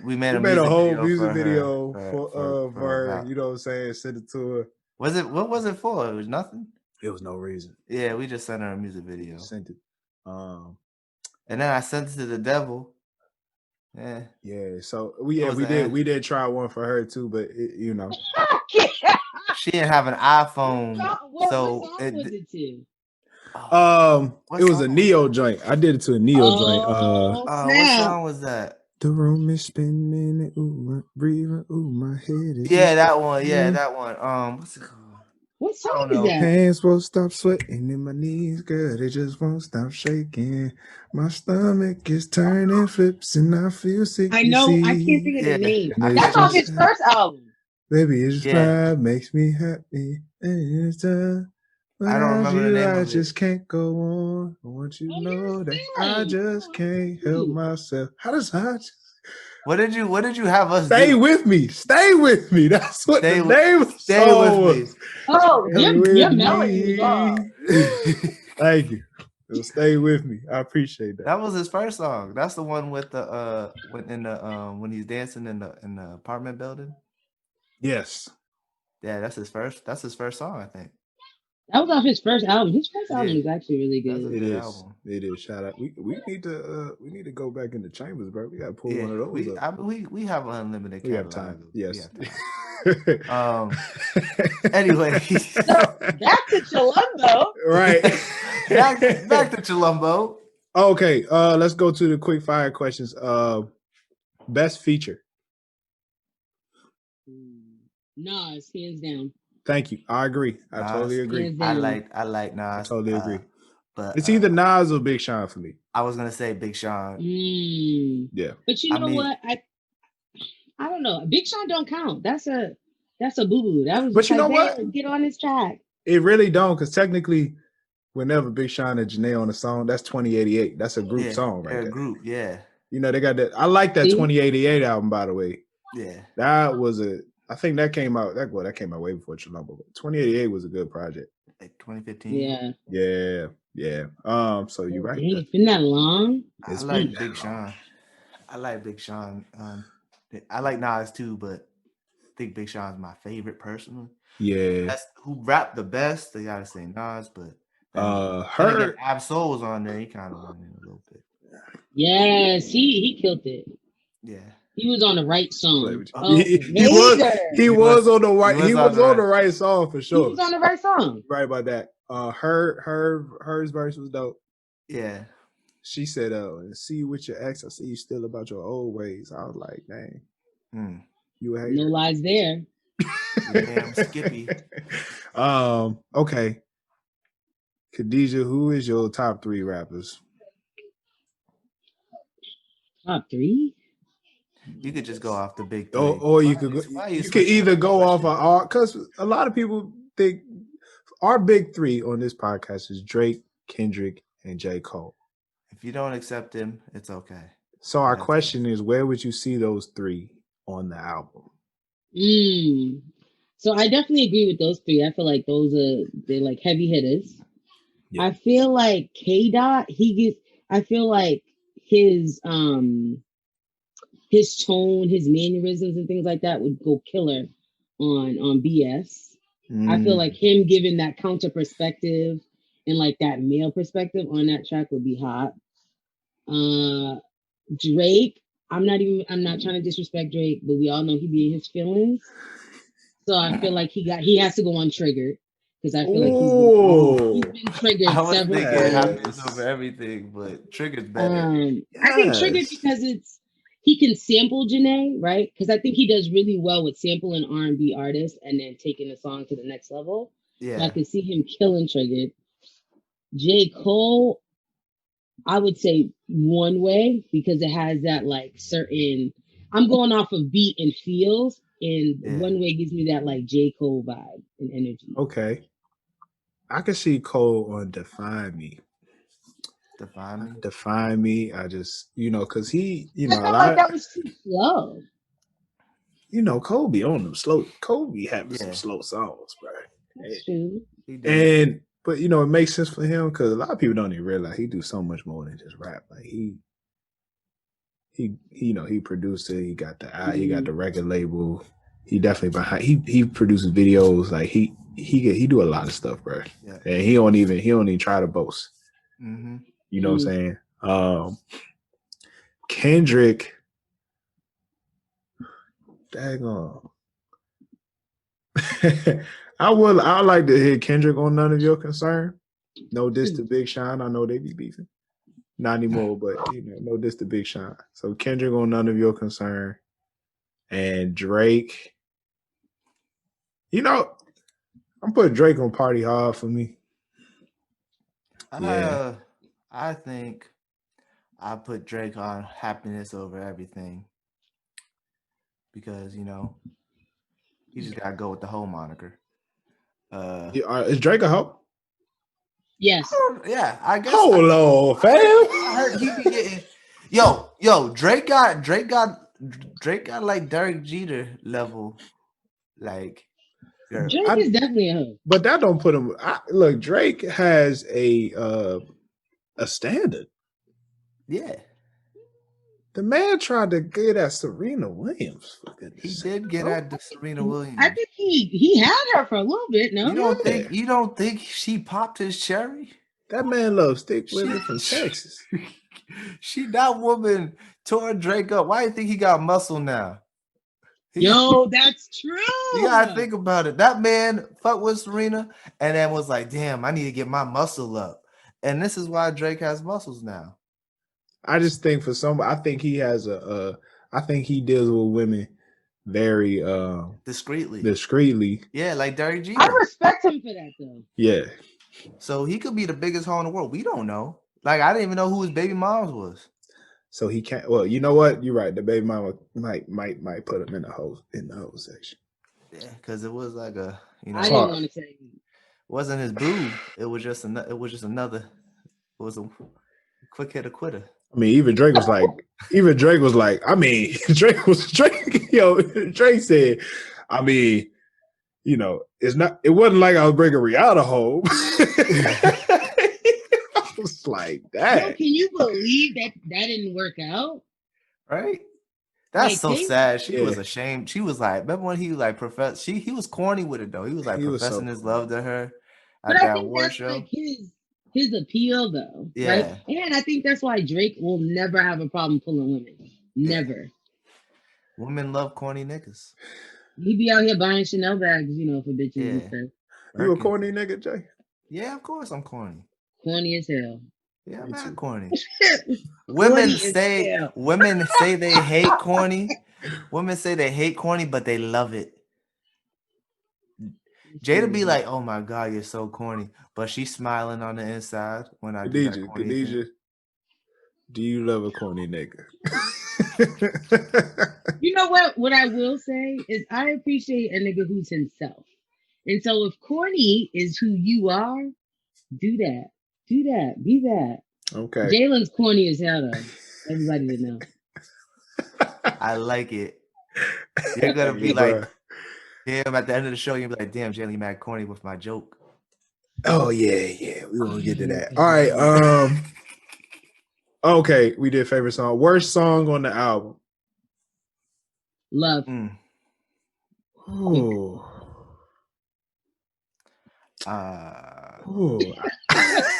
We made a whole music video for her. You know what I'm saying? Send it to her. What was it for? It was nothing. It was no reason. Yeah, we just sent her a music video. Sent it. And then I sent it to the devil. Yeah. Yeah. So we did try one for her too, but you know. She didn't have an iPhone. What song was it to? It was a Neo joint. I did it to a Neo joint. What song was that? The room is spinning. Ooh, breathing. Ooh, my head is. Yeah, that one. Yeah, that one. What's it called? What song is that? Hands won't stop sweating in my knees, girl. They just won't stop shaking. My stomach is turning flips, and I feel sick. I know. I can't think of the name. That's on his first album. Baby, it's pride makes me happy. Anytime. I don't remember the name of it. I just can't go on. I want you to know that I just can't help myself. How does I? What did you have us stay do? with me? Stay with me. That's what the name of the Stay song with was. me. Oh, your melody was off. Thank you. So stay with me. I appreciate that. That was his first song. That's the one with the when he's dancing in the apartment building. Yes. Yeah, that's his first song, I think. That was off his first album. His first album is actually really good. It is. It is. Shout out. We need to go back in the chambers, bro. We gotta pull one of those up. We have unlimited catalog. We have time. Yes. Anyway. Back to Chilombo. Right. back to Chilombo. Okay. Let's go to the quick fire questions. Best feature. Nas, hands down. Thank you. I agree. I totally agree. I like Nas. I totally agree. But it's either Nas or Big Sean for me. I was gonna say Big Sean. Yeah. But you know what? I don't know. Big Sean don't count. That's a boo-boo. That was. But you know what? Get on this track. It really don't, because technically, whenever Big Sean and Jhene on a song, that's 2088. That's a group song, right? They're a group, yeah. You know, they got that. I like that 2088 album, by the way. Yeah. That was I think that came out. That came out way before Chilombo. 2088 was a good project. Like 2015. Yeah. So you're right. It's been that long. I like Big Sean. I like Big Sean. I like Nas too, but I think Big Sean's my favorite personally. Yeah. That's who rap the best. They gotta say Nas, but Ab-Soul's on there. He kind of won it a little bit. Yes, he killed it. Yeah. He was on the right song. He was on the right song for sure. He was on the right song. Right about that. Hers verse was dope. Yeah. She said, see you with your ex. I see you still about your old ways. I was like, dang. You a hater. No lies there. Damn Skippy. Okay. Khadijah, who is your top 3 rappers? Top 3? You could just go off the big 3. Or you could either go off of our, because a lot of people think our big 3 on this podcast is Drake, Kendrick, and J. Cole. If you don't accept him, it's okay. So our question is, where would you see those 3 on the album? So I definitely agree with those 3. I feel like they're like heavy hitters. Yeah. I feel like K-Dot, I feel like his tone, his mannerisms and things like that would go killer on BS. I feel like him giving that counter perspective and like that male perspective on that track would be hot. Drake, I'm not trying to disrespect Drake, but we all know he be in his feelings. So I feel like he has to go on Triggered, because I feel like he's been I triggered was several thinking times. happiness over everything, but Trigger's better. I think triggered because he can sample Jhene, right? Because I think he does really well with sampling R&B artists and then taking the song to the next level. So I Yeah, could see him killing Triggered. J. Cole, I would say one way because it has that like certain. I'm going off of beat and feels, and yeah. one way gives me that like J. Cole vibe and energy. Okay. I can see Cole on Define Me. Define me. Define Me. I just, because he, I a felt like lot, that was too slow. Cole be on them slow. Cole be having some Yeah, slow songs, bro. That's true. he do. But it makes sense for him because a lot of people don't even realize he do so much more than just rap. Like he produced it. He got the record label. He definitely behind. He produces videos. Like he do a lot of stuff, bro. Yeah. And he don't even try to boast. Mm-hmm. You know what I'm saying? Kendrick, daggone. I like to hear Kendrick on None of Your Concern. No diss to Big Sean. I know they be beefing. Not anymore, but no diss to Big Sean. So Kendrick on None of Your Concern. And Drake. I'm putting Drake on Party Hard for me. Yeah. I think I put Drake on Happiness over everything because he just gotta go with the whole moniker. Is Drake a hoe? Yes. Yeah, I guess. Hold on, fam. I heard he be getting. Yo, Drake got like Derek Jeter level, like. Girl. Drake is definitely a hoe. But that don't put him. Look, Drake has a standard. Yeah. The man tried to get at Serena Williams. He did get at the Serena Williams. I think he had her for a little bit. No, you don't think she popped his cherry? That man loves thick women from Texas. That woman tore Drake up. Why do you think he got muscle now? Yo, that's true. You gotta think about it. That man fucked with Serena and then was like, damn, I need to get my muscle up. And this is why Drake has muscles now. I just think I think he has I think he deals with women very discreetly. Yeah, like Derek Jeter. I respect him for that though. Yeah. So he could be the biggest hoe in the world. We don't know. Like I didn't even know who his baby moms was. So he can't. Well, you know what? You're right. The baby mama might put him in the hoe section. Yeah, because it was like a I didn't want to say. Wasn't his boo. It was just another. It was a quick hitter quitter. I mean, even Drake was like. I mean, Drake. Yo, Drake said. I mean, it wasn't like I was bringing Rihanna home. I was like that. Yo, can you believe that didn't work out? Right. That's so sad. She was ashamed. She was like, remember when he like he was corny with it though. He was like professing his love to her at that award show. Like his appeal though. Yeah. Right? And I think that's why Drake will never have a problem pulling women. Never. Women love corny niggas. He be out here buying Chanel bags, for bitches and stuff. You a corny nigga, Jay? Yeah, of course I'm corny. Corny as hell. Yeah, I'm not corny. Women say they hate corny. Women say they hate corny, but they love it. Jada be like, "Oh my god, you're so corny," but she's smiling on the inside when I do that corny Khadijah, do you love a corny nigga? You know what? What I will say is I appreciate a nigga who's himself. And so if corny is who you are, do that. Do that. Be that. Okay. Jalen's corny as hell though. Everybody would know. I like it. You're gonna be like, damn, at the end of the show, you'll be like, damn, Jalen, you mad corny with my joke. Oh, yeah. We gonna get to that. All right. Okay, we did favorite song. Worst song on the album. Love. Oh.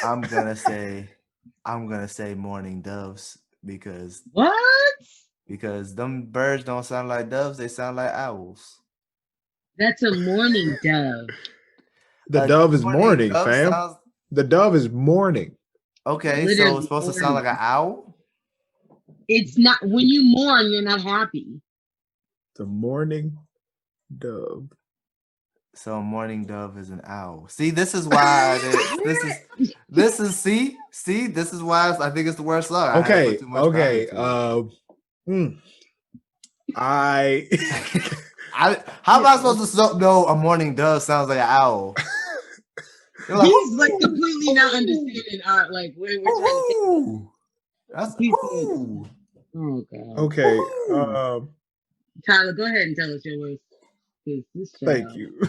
I'm gonna say Morning Doves because what? Because them birds don't sound like doves, they sound like owls. That's a morning dove. The A dove is morning morning, dove fam. sounds The dove is morning. okay. So Literally it's supposed to sound like an owl. It's not when you mourn, you're not happy. The morning dove. So a morning dove is an owl. See, this is why this is this is why I think it's the worst song. I had to Okay, put too much thought okay. into it. I how am I supposed to know a morning dove sounds like an owl? You're like, He's like completely not understanding art. Like we're trying to take. ooh, that's He's ooh. Oh god. okay. Ooh. Tyler, go ahead and tell us your words. This Thank child. you.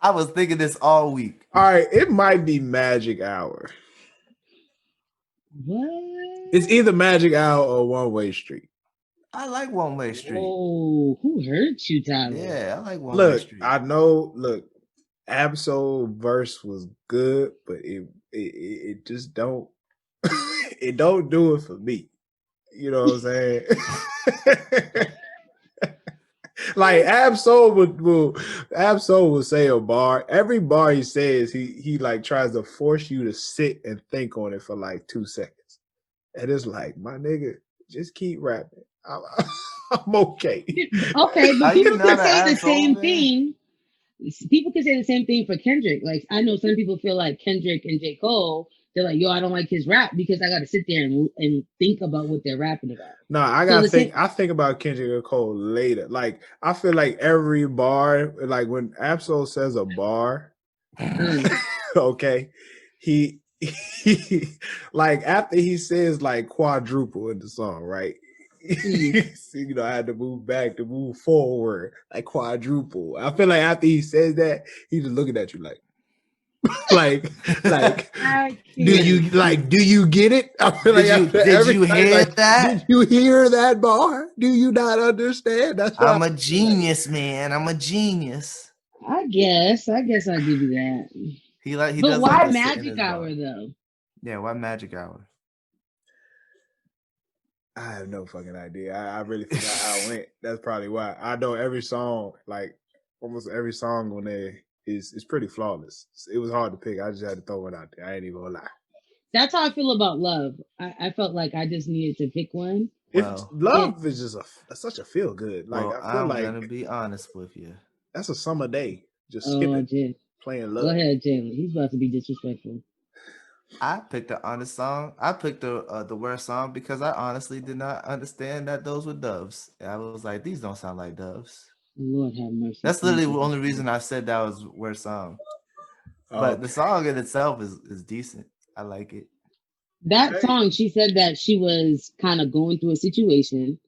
I was thinking this all week. All right, it might be Magic Hour. What? It's either Magic Hour or One Way Street. I like One Way Street. Oh, who hurt you, Tyler? Yeah, I like One Way Look, Street. I know. Look, Absol verse was good, but it just don't it don't do it for me. You know what I'm saying? Like Absol will say a bar. Every bar he says, he like tries to force you to sit and think on it for like 2 seconds, and it's like, my nigga, just keep rapping. I'm okay. Okay, but Are you people not can an say the asshole, same man? thing. People can say the same thing for Kendrick. Like I know some people feel like Kendrick and J. Cole, they're like, yo, I don't like his rap because I got to sit there and think about what they're rapping about. No, I So gotta the think. same. I think about Kendrick and Cole later. Like I feel like every bar, like when Absol says a bar, okay, he like after he says like quadruple in the song, right? So, you know, I had to move back to move forward, like quadruple. I feel like after he says that, he's just looking at you like, like, do you get it? I feel like Did you hear like, that? did you hear that bar? Do you not understand? That's what I'm a genius, man. I'm a genius. I guess I'll give you that. He But does why like to sit in Magic his Hour bar. though? Yeah, why Magic Hour? I have no fucking idea. I really forgot how it went. That's probably why. I know every song, like almost every song on there is pretty flawless. It was hard to pick. I just had to throw it out there. I ain't even gonna lie. That's how I feel about Love. I felt like I just needed to pick one. If Love is just such a feel good. Like well, I feel I'm like gonna be honest with you. that's a summer day. Just Oh, skipping, playing Love. Go ahead, Jalen. He's about to be disrespectful. I picked the honest song. I picked the worst song because I honestly did not understand that those were doves. I was like, these don't sound like doves. Lord have mercy. That's literally the only reason I said that was worst song. But the song in itself is decent. I like it. That song, she said that she was kind of going through a situation,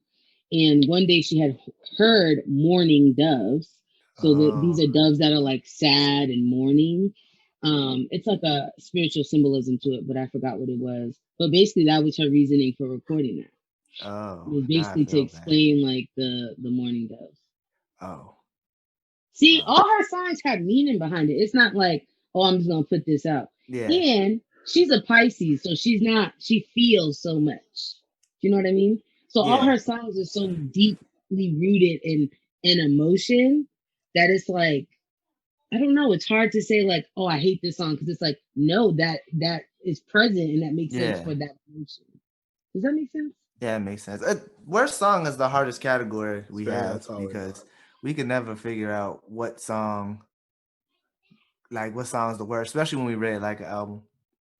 and one day she had heard mourning doves. So these are doves that are like sad and mourning. It's like a spiritual symbolism to it, but I forgot what it was. But basically, that was her reasoning for recording that. Oh, it was basically to explain like the mourning doves. Oh. See, all her songs have meaning behind it. It's not like, oh, I'm just gonna put this out. Yeah. And she's a Pisces, so she feels so much. Do you know what I mean? So all her songs are so deeply rooted in emotion that it's like, I don't know, it's hard to say like, oh, I hate this song, because it's like, no, that is present and that makes sense for that emotion. Does that make sense? Yeah, it makes sense. Worst song is the hardest category we have because we can never figure out what song is the worst, especially when we read like an album.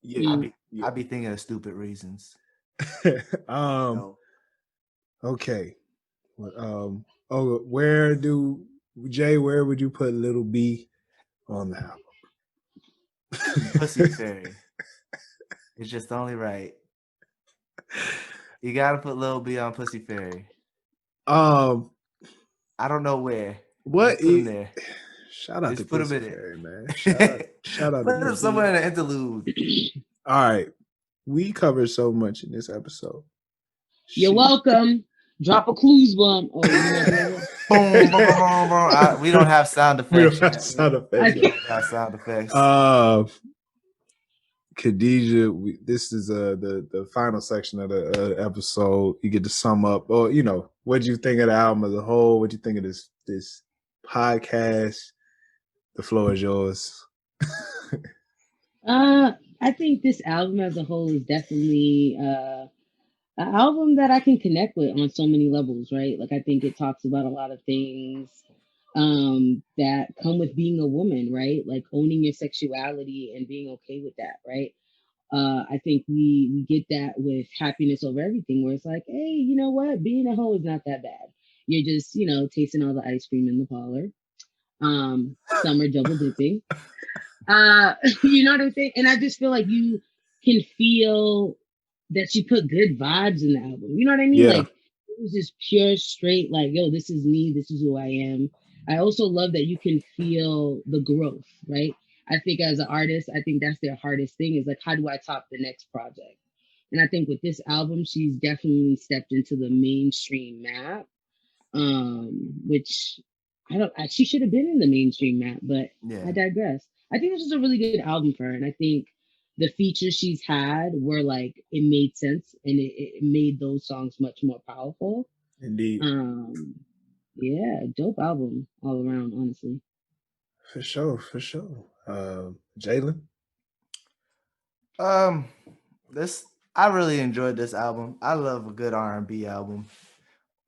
Yeah, I'd be thinking of stupid reasons. Okay. Where would you put Little B on the album? Pussy Fairy. It's just only right. You gotta put Lil B on Pussy Fairy. I don't know where. What put him there? Shout out just to put Pussy him in Fairy, man. Shout out. Put him somewhere in an interlude. All right, we covered so much in this episode. You're welcome. Drop a clues bomb. Oh, boom, boom, boom, boom. We don't have sound effects. We don't have sound effects. We don't have sound effects. Khadijah, this is the final section of the episode. You get to sum up, or what do you think of the album as a whole? What do you think of this podcast? The floor is yours. I think this album as a whole is definitely an album that I can connect with on so many levels, right? Like I think it talks about a lot of things that come with being a woman, right? Like owning your sexuality and being okay with that, right? I think we get that with happiness over everything, where it's like, hey, you know what? Being a hoe is not that bad. You're just, tasting all the ice cream in the parlor. Some are double dipping. You know what I'm saying? And I just feel like you can feel that she put good vibes in the album. You know what I mean? Yeah. Like it was just pure, straight, like, yo, this is me, this is who I am. I also love that you can feel the growth, right? I think as an artist, I think that's their hardest thing is like, how do I top the next project? And I think with this album, she's definitely stepped into the mainstream map, which she should have been in the mainstream map, but I Yeah. digress. I think this is a really good album for her, and I think the features she's had were like it made sense, and it made those songs much more powerful. Indeed. Yeah, dope album all around, honestly. For sure. Jalen? This I really enjoyed this album. I love a good R&B album.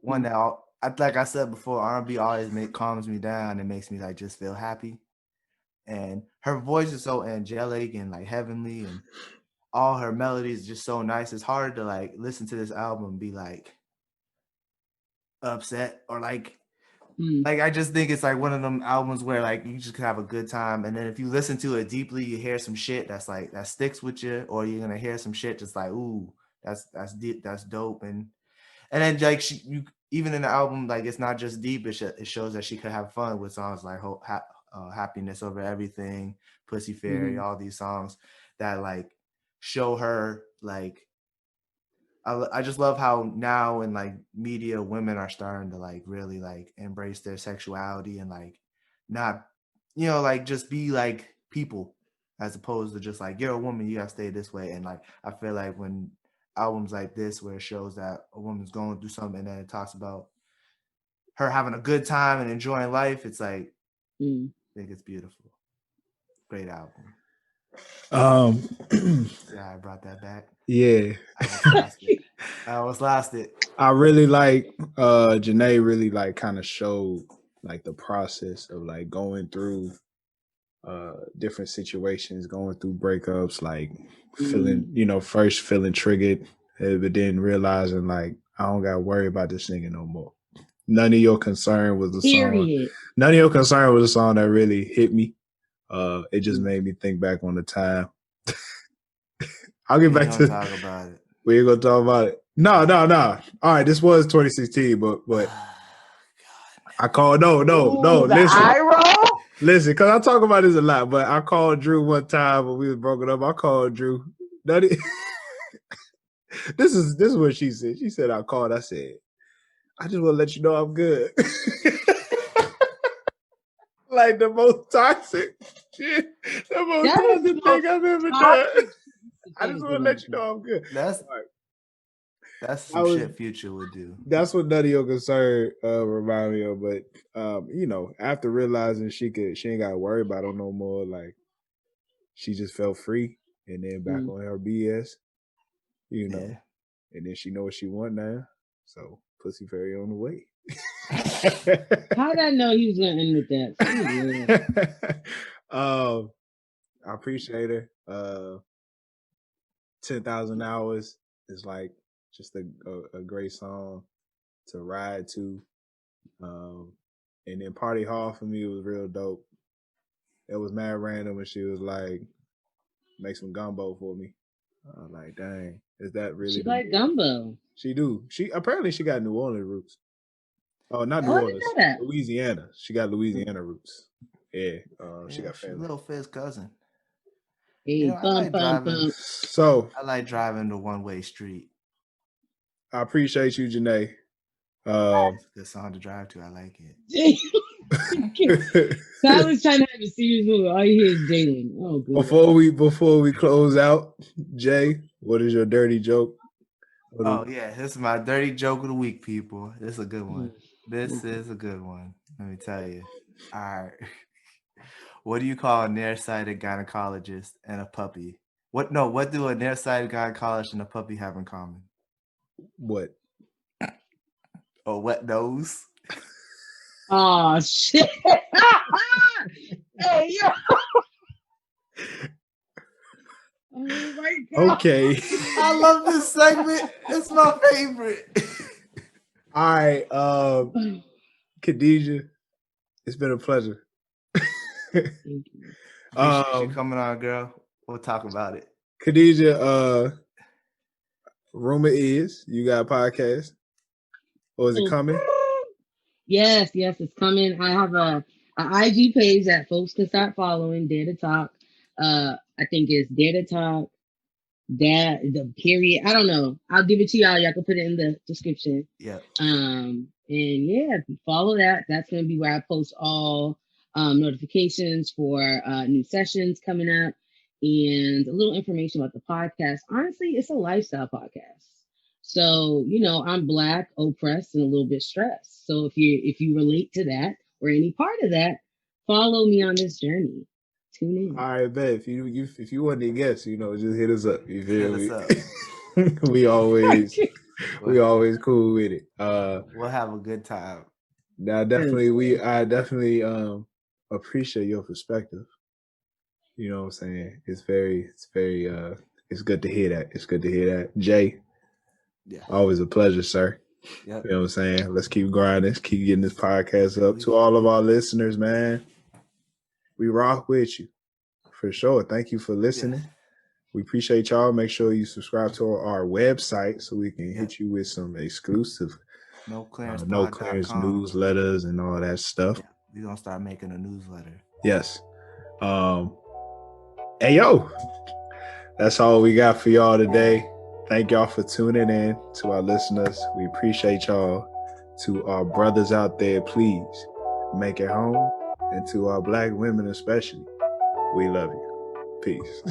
One that like I said before, R&B always calms me down and makes me like just feel happy. And her voice is so angelic and like heavenly, and all her melodies just so nice. It's hard to like listen to this album and be like upset or like I just think it's like one of them albums where like you just have a good time, and then if you listen to it deeply, you hear some shit that's like that sticks with you, or you're gonna hear some shit just like ooh, that's deep, that's dope, and then like you even in the album, like it's not just deep, it shows that she could have fun with songs like Happiness Over Everything, Pussy Fairy, all these songs that like show her like I just love how now in like media, women are starting to like really like embrace their sexuality and like not, like just be like people as opposed to just like you're a woman, you gotta stay this way. And like I feel like when albums like this where it shows that a woman's going through something and then it talks about her having a good time and enjoying life, it's like I think it's beautiful. Great album. Yeah, I brought that back. Yeah. I almost lost it. I really like Jhene really like kind of showed like the process of like going through different situations, going through breakups, like feeling, first feeling triggered, but then realizing like I don't gotta worry about this nigga no more. None of your concern was the song. None of your concern was a song that really hit me. It just made me think back on the time. I'll get back to talk about it. We're gonna talk about it. No. All right, this was 2016, but I called no. Listen, because I talk about this a lot, but I called Drew one time when we was broken up. I called Drew. This is what she said. She said I called. I said, I just want to let you know I'm good. Like the most toxic shit, the most toxic thing I've ever done. I just want to let you know I'm good. That's some shit Future would do. That's what none of your concern remind me of. But after realizing she ain't got to worry about it no more, like she just felt free and then back on her BS, and then she know what she want now. So Pussy Fairy on the way. How did I know he was gonna end with that? I appreciate her. 10,000 Hours is like just a great song to ride to. And then Party Hall for me was real dope. It was mad random when she was like, make some gumbo for me. I was like, dang, is that really? She like gumbo. She do. She apparently she got New Orleans roots. Oh, not New Orleans. Louisiana. She got Louisiana roots. Yeah. She got family. Little Fizz cousin. Hey, I like driving. So I like driving the one-way street. I appreciate you, Jhene. It's a good song to drive to. I like it. So I was trying to have a serious movie. All you hear is Jalen. Oh, good. Before we close out, Jay, what is your dirty joke? Yeah, this is my dirty joke of the week, people. This is a good one. This is a good one. Let me tell you. All right. What do you call a nearsighted gynecologist and a puppy? What do a nearsighted gynecologist and a puppy have in common? What? A wet nose. Oh shit! Hey yo! Oh my god! Okay. I love this segment. It's my favorite. All right, Khadijah, it's been a pleasure. Thank you. Appreciate you coming on, girl. We'll talk about it. Khadijah, rumor is you got a podcast. Or is it coming? Yes, it's coming. I have a IG page that folks can start following. Dare to Talk. I think it's Dare to Talk. That the period. I don't know. I'll give it to y'all. Y'all can put it in the description. Yeah. And yeah, if you follow that, that's gonna be where I post all notifications for new sessions coming up and a little information about the podcast. Honestly, it's a lifestyle podcast. So, I'm Black, oppressed, and a little bit stressed. So if you relate to that or any part of that, follow me on this journey. Tune in. All right, bet. If you want to guess, just hit us up. You feel me? Hit us up. we always cool with it. We'll have a good time. Now, definitely, I definitely appreciate your perspective. You know what I'm saying? It's very it's good to hear that. It's good to hear that. Jay, yeah, always a pleasure, sir. Yep. You know what I'm saying? Let's keep grinding. Let's keep getting this podcast up. To all of our listeners, man, we rock with you for sure. Thank you for listening. Yeah. We appreciate y'all. Make sure you subscribe to our website so we can hit you with some exclusive no clearance newsletters and all that stuff. Yeah, we're gonna start making a newsletter. Yes. Hey yo, that's all we got for y'all today. Thank y'all for tuning in. To our listeners, we appreciate y'all. To our brothers out there, please make it home. And to our Black women especially, we love you. Peace.